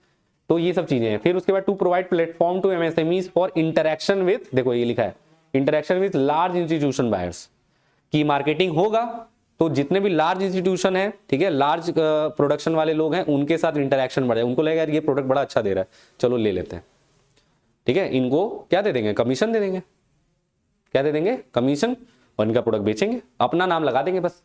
तो ये सब चीजें हैं। फिर उसके बाद to provide platform to MSMEs for interaction with, देखो ये लिखा है, interaction with large institution buyers, की मार्केटिंग होगा तो जितने भी लार्ज इंस्टीट्यूशन है, ठीक है, लार्ज प्रोडक्शन वाले लोग हैं, उनके साथ इंटरेक्शन बढ़े, उनको लगेगा यार ये प्रोडक्ट बड़ा अच्छा दे रहा है, चलो ले लेते हैं, ठीक है। इनको क्या दे देंगे, कमीशन दे देंगे, क्या दे देंगे, कमीशन, और इनका प्रोडक्ट बेचेंगे, अपना नाम लगा देंगे बस,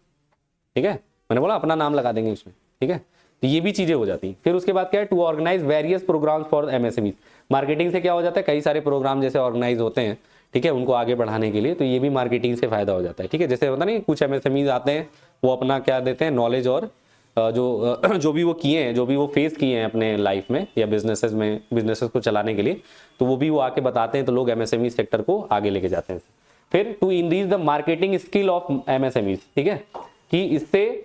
ठीक है, मैंने बोला अपना नाम लगा देंगे उसमें, ठीक है। तो ये भी चीजें हो जाती हैं। फिर उसके बाद क्या है, to organise various programmes for MSME, marketing से क्या हो जाता है, कई सारे प्रोग्राम जैसे ऑर्गेनाइज होते हैं, ठीक है, उनको आगे बढ़ाने के लिए, तो ये भी मार्केटिंग से फायदा हो जाता है, ठीक है। जैसे होता नहीं, कुछ एमएसएमईज आते हैं वो अपना क्या देते हैं, नॉलेज और जो भी वो किए हैं, जो भी वो फेस किए हैं अपने लाइफ में या बिजनेसेस में, बिजनेसेस को चलाने के लिए, तो वो भी वो आके बताते हैं, तो लोग एमएसएमई सेक्टर को आगे लेके जाते हैं। फिर to increase the marketing skill of MSMEs, ठीक है, कि इससे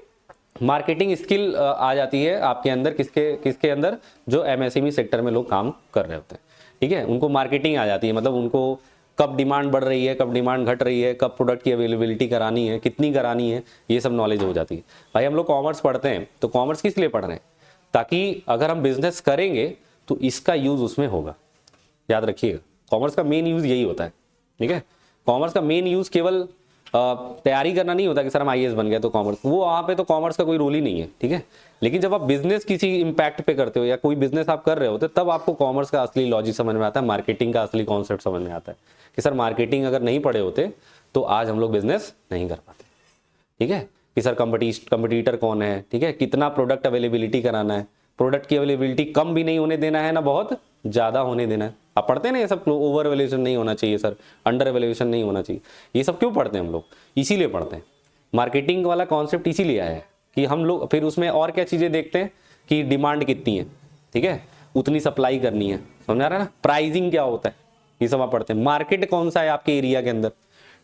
मार्केटिंग स्किल आ जाती है आपके अंदर, किसके अंदर, जो एमएसएमई सेक्टर में लोग काम कर रहे होते हैं, ठीक है, उनको मार्केटिंग आ जाती है, मतलब उनको कब डिमांड बढ़ रही है, कब डिमांड घट रही है, कब प्रोडक्ट की अवेलेबिलिटी करानी है, कितनी करानी है, ये सब नॉलेज हो जाती है। भाई हम लोग कॉमर्स पढ़ते हैं तो कॉमर्स किस लिए पढ़ रहे हैं, ताकि अगर हम बिजनेस करेंगे तो इसका यूज उसमें होगा, याद रखिएगा। कॉमर्स का मेन यूज यही होता है, ठीक है। कॉमर्स का मेन यूज केवल तैयारी करना नहीं होता कि सर हम आईएएस बन गए तो कॉमर्स, वो वहाँ पे तो कॉमर्स का कोई रोल ही नहीं है, ठीक है। लेकिन जब आप बिजनेस किसी इंपैक्ट पे करते हो या कोई बिजनेस आप कर रहे होते तब आपको कॉमर्स का असली लॉजिक समझ में आता है, मार्केटिंग का असली कॉन्सेप्ट समझ में आता है कि सर मार्केटिंग अगर नहीं पढ़े होते तो आज हम लोग बिजनेस नहीं कर पाते, ठीक है, कि सर कंपटीटर कौन है, ठीक है, कितना प्रोडक्ट अवेलेबिलिटी कराना है, प्रोडक्ट की अवेलेबिलिटी कम भी नहीं होने देना है ना बहुत ज़्यादा होने देना है। आप पढ़ते हैं ना ये सब, ओवर एवेल्यूएशन नहीं होना चाहिए सर, अंडर एवेल्यूएशन नहीं होना चाहिए, ये सब क्यों पढ़ते हैं हम लोग, इसीलिए पढ़ते हैं। मार्केटिंग वाला कॉन्सेप्ट इसीलिए आया है कि हम लोग फिर उसमें और क्या चीज़ें देखते हैं कि डिमांड कितनी है, ठीक है, उतनी सप्लाई करनी है, समझ आ रहा है ना, प्राइसिंग क्या होता है, ये सब आप पढ़ते हैं। मार्केट कौन सा है आपके एरिया के अंदर,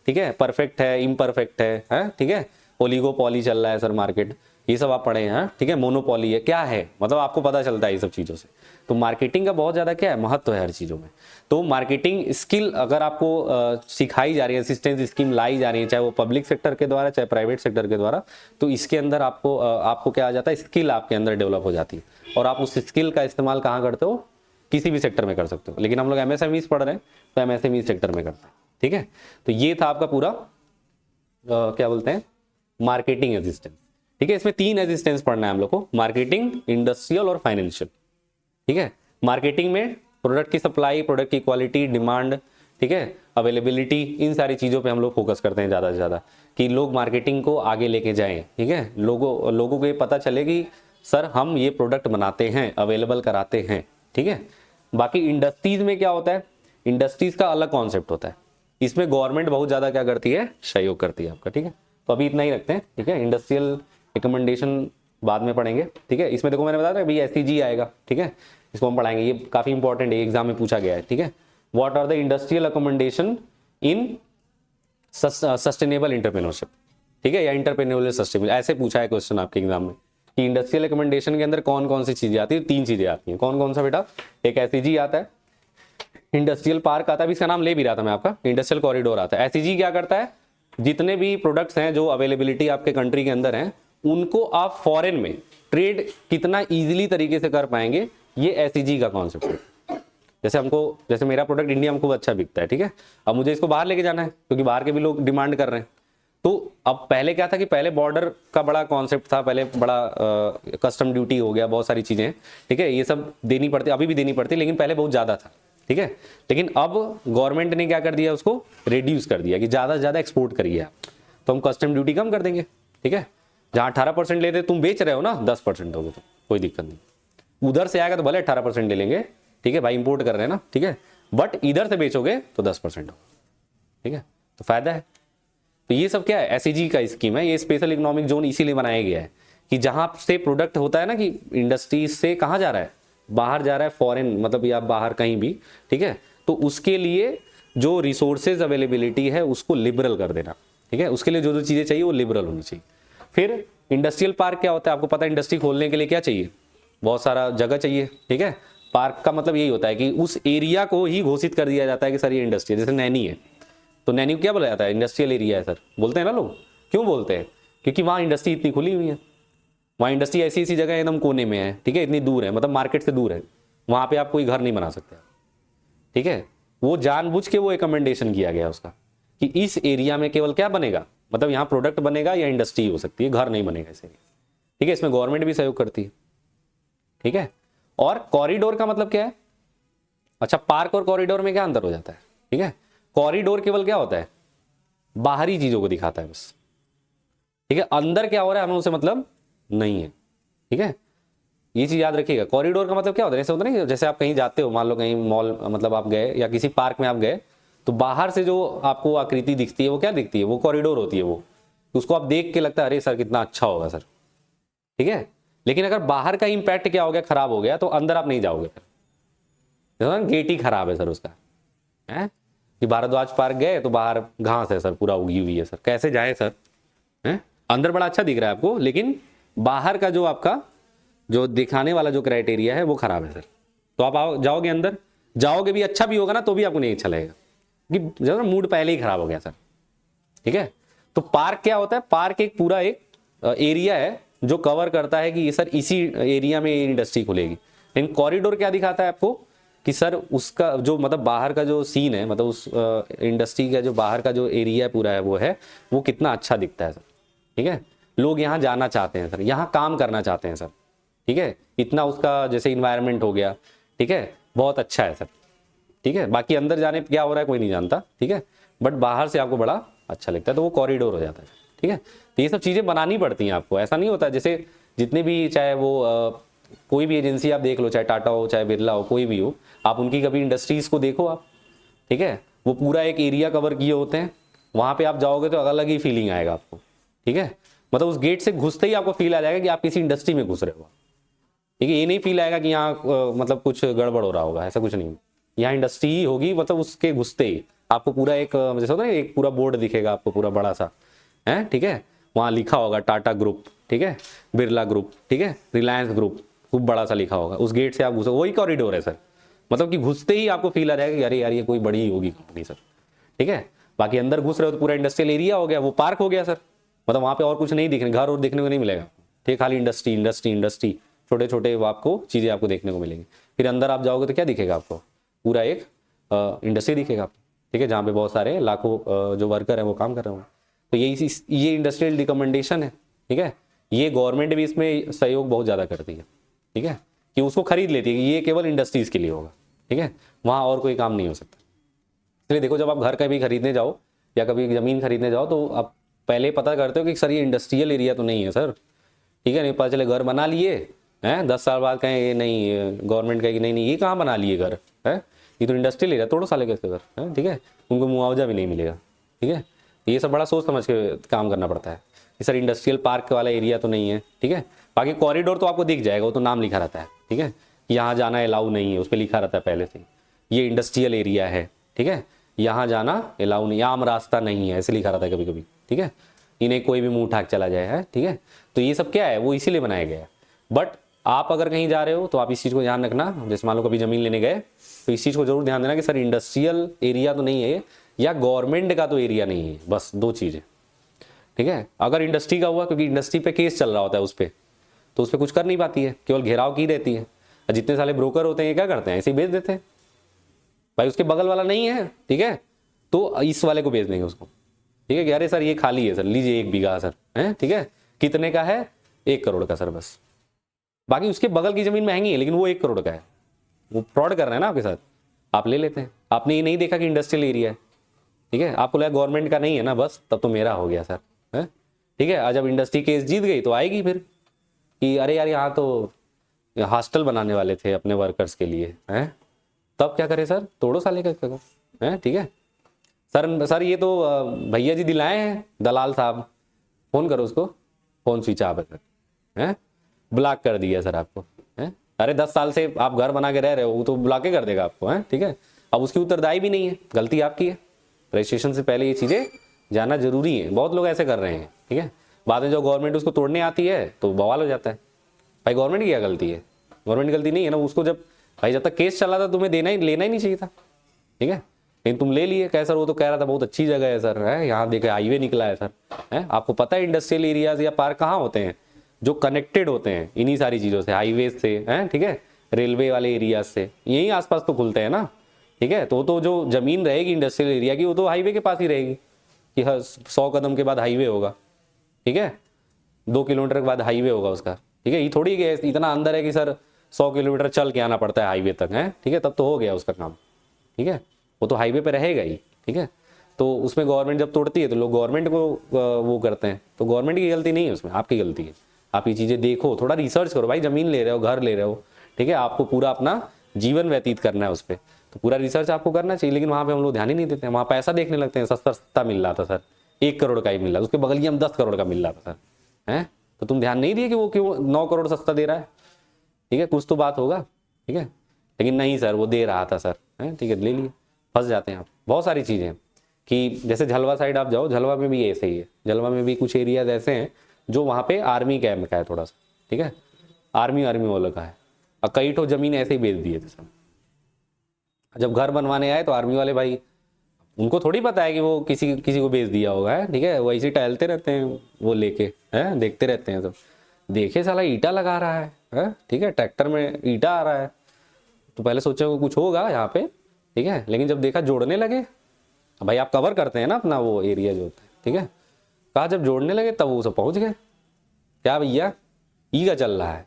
ठीक है, परफेक्ट है, इम्परफेक्ट है, ठीक है, ओलिगोपॉली चल रहा है सर मार्केट, ये सब आप पढ़े हैं, ठीक है, मोनोपॉली है, क्या है, मतलब आपको पता चलता है ये सब चीज़ों से। तो मार्केटिंग का बहुत ज़्यादा क्या है, महत्व है हर चीज़ों में। तो मार्केटिंग स्किल अगर आपको सिखाई जा रही है, असिस्टेंस स्कीम लाई जा रही है, चाहे वो पब्लिक सेक्टर के द्वारा चाहे प्राइवेट सेक्टर के द्वारा, तो इसके अंदर आपको क्या आ जाता है, स्किल आपके अंदर डेवलप हो जाती है और आप उस स्किल का इस्तेमाल कहाँ करते हो, किसी भी सेक्टर में कर सकते हो। लेकिन हम लोग एमएसएमईज पढ़ रहे हैं तो एमएसएमई सेक्टर में करते हैं, ठीक है। तो ये था आपका पूरा क्या बोलते हैं, मार्केटिंग असिस्टेंस, ठीक है। इसमें 3 असिस्टेंस पढ़ना है हम लोग को, मार्केटिंग, इंडस्ट्रियल और फाइनेंशियल, ठीक है। मार्केटिंग में प्रोडक्ट की सप्लाई, प्रोडक्ट की क्वालिटी, डिमांड, ठीक है, अवेलेबिलिटी, इन सारी चीज़ों पे हम लोग फोकस करते हैं ज़्यादा से ज़्यादा कि लोग मार्केटिंग को आगे लेके जाएं, ठीक है, लोगों को ये पता चले कि सर हम ये प्रोडक्ट बनाते हैं, अवेलेबल कराते हैं, ठीक है। बाकी इंडस्ट्रीज में क्या होता है, इंडस्ट्रीज का अलग कॉन्सेप्ट होता है, इसमें गवर्नमेंट बहुत ज़्यादा क्या करती है, सहयोग करती है आपका, ठीक है। तो अभी इतना ही रखते हैं, ठीक है। इंडस्ट्रियल रिकमेंडेशन बाद में पढ़ेंगे, ठीक है। इसमें देखो मैंने बताया था अभी एसईजी आएगा, ठीक है, इसको हम पढ़ाएंगे, ये काफी इंपॉर्टेंट है, एग्जाम में पूछा गया है, ठीक है। What are the industrial recommendation in sustainable entrepreneurship, ठीक है, या एंटरप्रेन्योरियल सस्टेनेबल, ऐसे पूछा है क्वेश्चन आपके एग्जाम में कि इंडस्ट्रियल रिकमेंडेशन के अंदर कौन कौन सी चीजें आती है। 3 चीजें आती हैं, कौन कौन सा बेटा, एक एसईजी आता है, इंडस्ट्रियल पार्क आता है, इसका नाम ले भी रहा था मैं आपका, इंडस्ट्रियल कॉरिडोर आता है। एसईजी क्या करता है, जितने भी प्रोडक्ट्स हैं जो अवेलेबिलिटी आपके कंट्री के अंदर हैं, उनको आप फॉरेन में ट्रेड कितना इजीली तरीके से कर पाएंगे, ये एसईजी का कॉन्सेप्ट है। जैसे मेरा प्रोडक्ट इंडिया में खूब अच्छा बिकता है, ठीक है, अब मुझे इसको बाहर लेके जाना है क्योंकि बाहर के भी लोग डिमांड कर रहे हैं। तो अब पहले क्या था कि पहले बॉर्डर का बड़ा कॉन्सेप्ट था, पहले बड़ा कस्टम ड्यूटी हो गया, बहुत सारी चीज़ें, ठीक है, ये सब देनी पड़ती, अभी भी देनी पड़ती, लेकिन पहले बहुत ज़्यादा था, ठीक है। लेकिन अब गवर्नमेंट ने क्या कर दिया, उसको रिड्यूस कर दिया कि ज़्यादा से ज़्यादा एक्सपोर्ट करिए आप, तो हम कस्टम ड्यूटी कम कर देंगे, ठीक है। जहाँ 18% लेते तुम बेच रहे हो ना, 10% दोगे तो कोई दिक्कत नहीं। उधर से आएगा तो भले 18% ले लेंगे, ठीक है भाई, इंपोर्ट कर रहे हैं ना, ठीक है, बट इधर से बेचोगे तो 10% हो, ठीक है, तो फायदा है। तो ये सब क्या है, एसईजी का स्कीम है, ये स्पेशल इकोनॉमिक जोन इसीलिए बनाया गया है कि जहां से प्रोडक्ट होता है ना, कि इंडस्ट्रीज से कहाँ जा रहा है, बाहर जा रहा है, फॉरेन मतलब या बाहर कहीं भी, ठीक है, तो उसके लिए जो रिसोर्सेज अवेलेबिलिटी है उसको लिबरल कर देना, ठीक है, उसके लिए जो जो चीज़ें चाहिए वो लिबरल होनी चाहिए। फिर इंडस्ट्रियल पार्क क्या होता है, आपको पता है इंडस्ट्री खोलने के लिए क्या चाहिए, बहुत सारा जगह चाहिए, ठीक है। पार्क का मतलब यही होता है कि उस एरिया को ही घोषित कर दिया जाता है कि सर ये इंडस्ट्री है, जैसे नैनी है, तो नैनी को क्या बोला जाता है, इंडस्ट्रियल एरिया है सर, बोलते हैं ना लोग, क्यों बोलते हैं, क्योंकि वहाँ इंडस्ट्री इतनी खुली हुई है, वहाँ इंडस्ट्री ऐसी ऐसी जगह एकदम कोने में है, ठीक है, इतनी दूर है, मतलब मार्केट से दूर है, वहाँ पे आप कोई घर नहीं बना सकते, ठीक है। वो जानबूझ के वो रिकमेंडेशन किया गया उसका कि इस एरिया में केवल क्या बनेगा, मतलब यहाँ प्रोडक्ट बनेगा या इंडस्ट्री हो सकती है, घर नहीं बनेगा इस एरिया, ठीक है। इसमें गवर्नमेंट भी सहयोग करती है, ठीक है। और कॉरिडोर का मतलब क्या है, अच्छा, पार्क और कॉरिडोर में क्या अंतर हो जाता है, ठीक है। कॉरिडोर केवल क्या होता है, बाहरी चीजों को दिखाता है बस, ठीक है, अंदर क्या हो रहा है हमें उससे मतलब नहीं है, ठीक है, ये चीज याद रखिएगा। कॉरिडोर का मतलब क्या होता है, ऐसे होता है ना, जैसे आप कहीं जाते हो, मान लो कहीं मॉल, मतलब आप गए या किसी पार्क में आप गए, तो बाहर से जो आपको आकृति दिखती है वो क्या दिखती है, वो कॉरिडोर होती है, वो उसको आप देख के लगता है अरे सर कितना अच्छा होगा सर, ठीक है। लेकिन अगर बाहर का इंपैक्ट क्या हो गया, खराब हो गया, तो अंदर आप नहीं जाओगे, फिर गेट ही खराब है सर उसका, है कि भारद्वाज पार्क गए तो बाहर घास है सर, पूरा उगी हुई है सर, कैसे जाए सर, है अंदर बड़ा अच्छा दिख रहा है आपको, लेकिन बाहर का जो आपका जो दिखाने वाला जो क्राइटेरिया है वो खराब है सर, तो आप जाओगे अंदर, जाओगे भी, अच्छा भी होगा ना तो भी आपको नहीं अच्छा लगेगा, कि जो मूड पहले ही खराब हो गया सर, ठीक है। तो पार्क क्या होता है, पार्क एक पूरा एक एरिया है जो कवर करता है कि ये सर इसी एरिया में इंडस्ट्री खुलेगी। लेकिन कॉरिडोर क्या दिखाता है आपको कि सर उसका जो मतलब बाहर का जो सीन है, मतलब उस इंडस्ट्री का जो बाहर का जो एरिया पूरा है वो कितना अच्छा दिखता है सर, ठीक है, लोग यहाँ जाना चाहते हैं सर, यहाँ काम करना चाहते हैं सर, ठीक है, इतना उसका जैसे इन्वायरमेंट हो गया, ठीक है, बहुत अच्छा है सर, ठीक है। बाकी अंदर जाने क्या हो रहा है कोई नहीं जानता, ठीक है, बट बाहर से आपको बड़ा अच्छा लगता है, तो वो कॉरिडोर हो जाता है, ठीक है। तो ये सब चीज़ें बनानी पड़ती हैं आपको, ऐसा नहीं होता, जैसे जितने भी चाहे वो कोई भी एजेंसी आप देख लो, चाहे टाटा हो चाहे बिरला हो, कोई भी हो, आप उनकी कभी इंडस्ट्रीज को देखो आप, ठीक है, वो पूरा एक एरिया कवर किए होते हैं, वहाँ पे आप जाओगे तो अलग ही फीलिंग आएगा आपको, ठीक है, मतलब उस गेट से घुसते ही आपको फील आ जाएगा कि आप किसी इंडस्ट्री में घुस रहे हो, ठीक है, ये नहीं फील आएगा कि यहाँ मतलब कुछ गड़बड़ हो रहा होगा, ऐसा कुछ नहीं, यहाँ इंडस्ट्री ही होगी, मतलब उसके घुसते ही आपको पूरा एक जैसे होता है एक पूरा बोर्ड दिखेगा आपको पूरा बड़ा सा, है, ठीक है, वहाँ लिखा होगा टाटा ग्रुप, ठीक है, बिरला ग्रुप, ठीक है, रिलायंस ग्रुप, खूब बड़ा सा लिखा होगा, उस गेट से आप घुसो, वही कॉरिडोर है सर, मतलब कि घुसते ही आपको फील आ जाएगा कि अरे यार ये कोई बड़ी होगी कंपनी सर, ठीक है। बाकी अंदर घुस रहे हो तो पूरा इंडस्ट्रियल एरिया हो गया, वो पार्क हो गया सर, मतलब वहाँ पे और कुछ नहीं दिखने, घर और देखने को नहीं मिलेगा, ठीक है, खाली इंडस्ट्री इंडस्ट्री इंडस्ट्री, छोटे छोटे आपको चीज़ें आपको देखने को मिलेंगी। फिर अंदर आप जाओगे तो क्या दिखेगा आपको, पूरा एक इंडस्ट्री दिखेगा आपको, ठीक है, जहाँ पे बहुत सारे लाखों जो वर्कर हैं वो काम कर रहे होंगे। तो ये इंडस्ट्रियल रिकमेंडेशन है, ठीक है, ये गवर्नमेंट भी इसमें सहयोग बहुत ज़्यादा करती है, ठीक है, कि उसको खरीद लेती है कि ये केवल इंडस्ट्रीज़ के लिए होगा, ठीक है, वहाँ और कोई काम नहीं हो सकता। इसलिए देखो जब आप घर कभी खरीदने जाओ या कभी ज़मीन खरीदने जाओ तो आप पहले पता करते हो कि सर ये इंडस्ट्रियल एरिया तो नहीं है सर, ठीक है, नहीं पता चले घर बना लिए हैं, 10 साल बाद कहें ये नहीं, गवर्नमेंट कहेगी नहीं नहीं ये कहाँ बना लिए घर, है ये तो इंडस्ट्रियल एरिया, तोड़ो साले के इसके घर, है, ठीक है, उनको मुआवजा भी नहीं मिलेगा, ठीक है। ये सब बड़ा सोच समझ के काम करना पड़ता है कि सर इंडस्ट्रियल पार्क वाला एरिया तो नहीं है, ठीक है। बाकी कॉरिडोर तो आपको दिख जाएगा, वो तो नाम लिखा रहता है, ठीक है, यहाँ जाना अलाउ नहीं है, उस पर लिखा रहता है पहले से, ये इंडस्ट्रियल एरिया है, ठीक है, यहाँ जाना अलाउ नहीं, आम रास्ता नहीं है, ऐसे लिखा रहता है कभी कभी, ठीक है, इन्हें कोई भी मुंह उठा के चला जाए, है, ठीक है। तो ये सब क्या है, वो इसीलिए बनाया गया है। बट आप अगर कहीं जा रहे हो तो आप इस चीज़ को ध्यान रखना, जैसे मान लो कभी ज़मीन लेने गए तो इस चीज़ को जरूर ध्यान देना कि सर इंडस्ट्रियल एरिया तो नहीं है या गवर्नमेंट का तो एरिया नहीं है, बस 2 चीज़ें, ठीक है। अगर इंडस्ट्री का हुआ, क्योंकि इंडस्ट्री पे केस चल रहा होता है उस पर, तो उस पर कुछ कर नहीं पाती है, केवल घेराव की रहती है। जितने सारे ब्रोकर होते हैं क्या करते हैं, ऐसे ही बेच देते हैं, भाई उसके बगल वाला नहीं है, ठीक है, तो इस वाले को बेच देंगे उसको, ठीक है, कि अरे सर ये खाली है सर, लीजिए 1 बीघा सर, है, ठीक है, कितने का है, 1 करोड़ का सर, बस। बाकी उसके बगल की जमीन महंगी है लेकिन वो 1 करोड़ का है, वो फ्रॉड कर रहे हैं ना आपके साथ, आप ले लेते हैं। आपने ये नहीं देखा कि इंडस्ट्रियल एरिया है, ठीक है, आपको लगा गवर्नमेंट का नहीं है ना, बस तब तो मेरा हो गया सर, है, ठीक है। आज जब इंडस्ट्री केस जीत गई तो आएगी फिर कि अरे यार यहाँ तो हॉस्टल बनाने वाले थे अपने वर्कर्स के लिए, हैं, तब क्या करे सर, तोड़ो साले का, हैं, ठीक है। सर ये तो भैया जी दिलाए हैं, दलाल साहब, फोन करो उसको, फोन स्विच ऑफ है सर, हैं, ब्लॉक कर दिया सर आपको, हैं। अरे 10 साल से आप घर बना के रह रहे हो, वो तो ब्लॉक ही कर देगा आपको, हैं, ठीक है। अब उसकी उत्तरदायी भी नहीं है, गलती आपकी है। रजिस्ट्रेशन से पहले ये चीज़ें जानना जरूरी है, बहुत लोग ऐसे कर रहे हैं, ठीक है। बाद में जो गवर्नमेंट उसको तोड़ने आती है तो बवाल हो जाता है। भाई गवर्नमेंट की क्या गलती है, गवर्नमेंट की गलती नहीं है ना, उसको जब भाई जब तक केस चला था तुम्हें लेना ही नहीं चाहिए था, ठीक है, लेकिन तुम ले लिए। कैसे सर वो तो कह रहा था बहुत अच्छी जगह है सर, है, यहाँ देखे हाईवे निकला है सर, है। आपको पता है इंडस्ट्रियल एरियाज या पार्क कहाँ होते हैं, जो कनेक्टेड होते हैं इन्हीं सारी चीज़ों से, हाईवे से, हैं, ठीक है, रेलवे वाले एरियाज से, यहीं आसपास तो खुलते हैं ना, ठीक है। तो जो जमीन रहेगी इंडस्ट्रियल एरिया की वो तो हाईवे के पास ही रहेगी कि 100 कदम के बाद हाईवे होगा, ठीक है, 2 किलोमीटर के बाद हाईवे होगा उसका, ठीक है। ये थोड़ी है इतना अंदर है कि सर 100 किलोमीटर चल के आना पड़ता है हाईवे तक, है, ठीक है, तब तो हो गया उसका काम, ठीक है, वो तो हाईवे पे रहेगा ही, ठीक है। तो उसमें गवर्नमेंट जब तोड़ती है तो लोग गवर्नमेंट को वो करते हैं, तो गवर्नमेंट की गलती नहीं है उसमें, आपकी गलती है। आप ये चीज़ें देखो, थोड़ा रिसर्च करो, भाई जमीन ले रहे हो, घर ले रहे हो, ठीक है, आपको पूरा अपना जीवन व्यतीत करना है उस पर, तो पूरा रिसर्च आपको करना चाहिए। लेकिन वहाँ पे हम लोग ध्यान ही नहीं देते हैं, वहाँ पैसा देखने लगते हैं, सस्ता मिल रहा था सर, 1 करोड़ का ही मिल रहा, उसके बगल ही हम 10 करोड़ का मिल रहा था सर, है, तो तुम ध्यान नहीं दिए कि वो क्यों 9 करोड़ सस्ता दे रहा है, ठीक है, कुछ तो बात होगा, ठीक है। लेकिन नहीं सर वो दे रहा था सर, है, ठीक है, ले लिए, फंस जाते हैं आप। बहुत सारी चीज़ें कि जैसे झलवा साइड आप जाओ, झलवा में भी ऐसे ही है, झलवा में भी कुछ एरियाज ऐसे हैं जो वहाँ पे आर्मी कैंप का है थोड़ा सा, ठीक है, आर्मी वालों का है, और कई ठो जमीन ऐसे ही बेच दिए थे सब। जब घर बनवाने आए तो आर्मी वाले भाई, उनको थोड़ी पता है कि वो किसी को बेच दिया होगा, है, ठीक है, वो ऐसे टहलते रहते हैं वो लेके, है, देखते रहते हैं, तो देखे साला ईटा लगा रहा है, ठीक है, ट्रैक्टर में ईटा आ रहा है, तो पहले सोचे कुछ होगा यहाँ पे, ठीक है, लेकिन जब देखा जोड़ने लगे, भाई आप कवर करते हैं ना अपना वो एरिया जो होता है, ठीक है, कहा जब जोड़ने लगे तब वो सब पहुंच गए, क्या भैया ई का चल रहा है,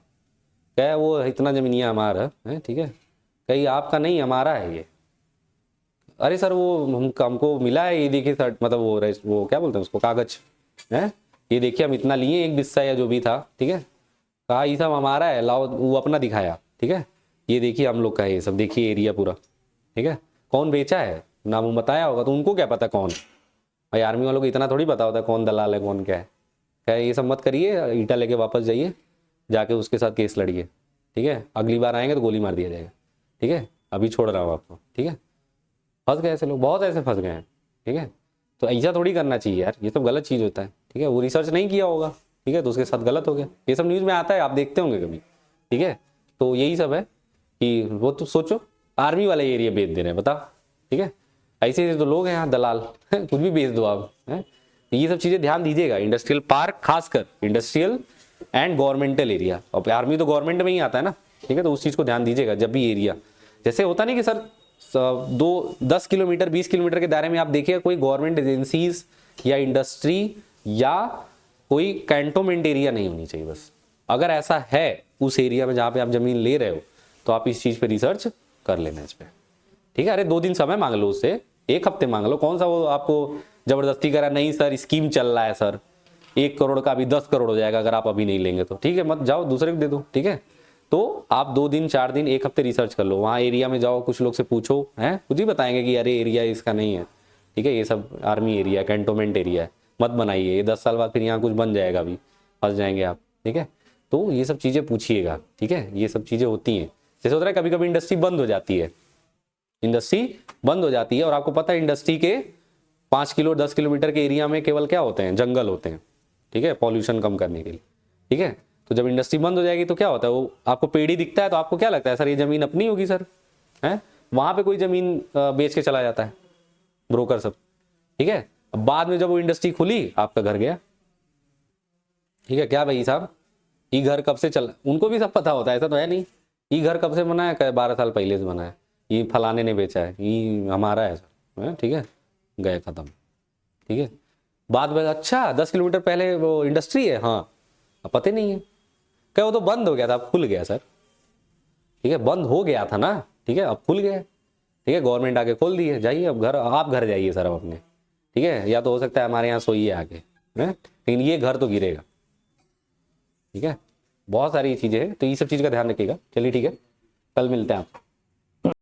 क्या वो इतना जमीनिया हमारा है, ठीक है, कहीं आपका नहीं हमारा है ये। अरे सर वो हमको मिला है, ये देखिए सर, मतलब वो क्या बोलते हैं उसको, कागज है, ये देखिए हम इतना लिए 1 बिस्सा या जो भी था, ठीक है, कहा ये सब हमारा है, लाओ, वो अपना दिखाया, ठीक है, ये देखिए हम लोग का है ये सब, देखिए एरिया पूरा, ठीक है, कौन बेचा है नाम वो बताया होगा, तो उनको क्या पता कौन, भाई आर्मी वालों को इतना थोड़ी पता होता है कौन दलाल है कौन क्या है। क्या ये सब मत करिए, ईटा लेके वापस जाइए, जाके उसके साथ केस लड़िए, ठीक है, अगली बार आएंगे तो गोली मार दिया जाएगा, ठीक है, अभी छोड़ रहा हूँ आपको, ठीक है। फंस गए ऐसे लोग, बहुत ऐसे फंस गए हैं, ठीक है, तो ऐसा थोड़ी करना चाहिए यार, ये सब गलत चीज़ होता है, ठीक है, वो रिसर्च नहीं किया होगा, ठीक है, तो उसके साथ गलत हो गया, ये सब न्यूज़ में आता है, आप देखते होंगे कभी, ठीक है। तो यही सब है कि वो तो सोचो आर्मी वाले एरिया बेच दे रहे हैं, बताओ, ठीक है, ऐसे तो लोग हैं यहाँ दलाल कुछ भी बेच दो आप, हैं, ये सब चीज़ें ध्यान दीजिएगा। इंडस्ट्रियल पार्क, खासकर इंडस्ट्रियल एंड गवर्नमेंटल एरिया, और आर्मी तो गवर्नमेंट में ही आता है ना, ठीक है, तो उस चीज़ को ध्यान दीजिएगा जब भी एरिया, जैसे होता नहीं कि सर 10 किलोमीटर 20 किलोमीटर के दायरे में आप देखिएगा कोई गवर्नमेंट एजेंसीज या इंडस्ट्री या कोई कैंटोनमेंट एरिया नहीं होनी चाहिए बस। अगर ऐसा है उस एरिया में जहाँ पे आप जमीन ले रहे हो तो आप इस चीज़ पे रिसर्च कर लेना इस पर, ठीक है। अरे 2 दिन समय मांग लो उससे, 1 हफ्ते मांग लो, कौन सा वो आपको जबरदस्ती करा, नहीं सर स्कीम चल रहा है सर 1 करोड़ का अभी 10 करोड़ हो जाएगा अगर आप अभी नहीं लेंगे तो, ठीक है, मत जाओ दूसरे को दे दो, ठीक है। तो आप 2 दिन 4 दिन 1 हफ्ते रिसर्च कर लो, वहाँ एरिया में जाओ, कुछ लोग से पूछो, हैं, खुद ही बताएंगे कि अरे एरिया इसका नहीं है, ठीक है, ये सब आर्मी एरिया कैंटोनमेंट एरिया है, मत बनाइए, ये 10 साल बाद फिर यहाँ कुछ बन जाएगा, अभी फंस जाएंगे आप, ठीक है। तो ये सब चीज़ें पूछिएगा, ठीक है, ये सब चीज़ें होती हैं। जैसे होता है कभी कभी इंडस्ट्री बंद हो जाती है, इंडस्ट्री बंद हो जाती है और आपको पता है इंडस्ट्री के 5 किलो 10 किलोमीटर के एरिया में केवल क्या होते हैं, जंगल होते हैं, ठीक है, पॉल्यूशन कम करने के लिए, ठीक है। तो जब इंडस्ट्री बंद हो जाएगी तो क्या होता है, वो आपको पेड़ ही दिखता है तो आपको क्या लगता है सर ये ज़मीन अपनी होगी सर, है? वहाँ पे कोई ज़मीन बेच के चला जाता है ब्रोकर सब, ठीक है। अब बाद में जब वो इंडस्ट्री खुली आपका घर गया, ठीक है। क्या भाई साहब, ये घर कब से चल, उनको भी सब पता होता है, ऐसा तो है नहीं ये घर कब से बना है, 12 साल पहले से बना है, ये फलाने ने बेचा है, ये हमारा है सर, है? ठीक है, गए ख़त्म, ठीक है। बाद में अच्छा 10 किलोमीटर पहले वो इंडस्ट्री है, हाँ अब पता नहीं है, क्या वो तो बंद हो गया था, अब खुल गया सर, ठीक है। बंद हो गया था ना, ठीक है, अब खुल गया, ठीक है। गवर्नमेंट आके खोल दी है, जाइए अब घर, आप घर जाइए सर अब अपने, ठीक है। या तो हो सकता है हमारे यहाँ सोइए आके, है, लेकिन ये घर तो गिरेगा, ठीक है। बहुत सारी चीज़ें हैं, तो ये सब चीज़ का ध्यान रखिएगा। चलिए ठीक है, कल मिलते हैं आप।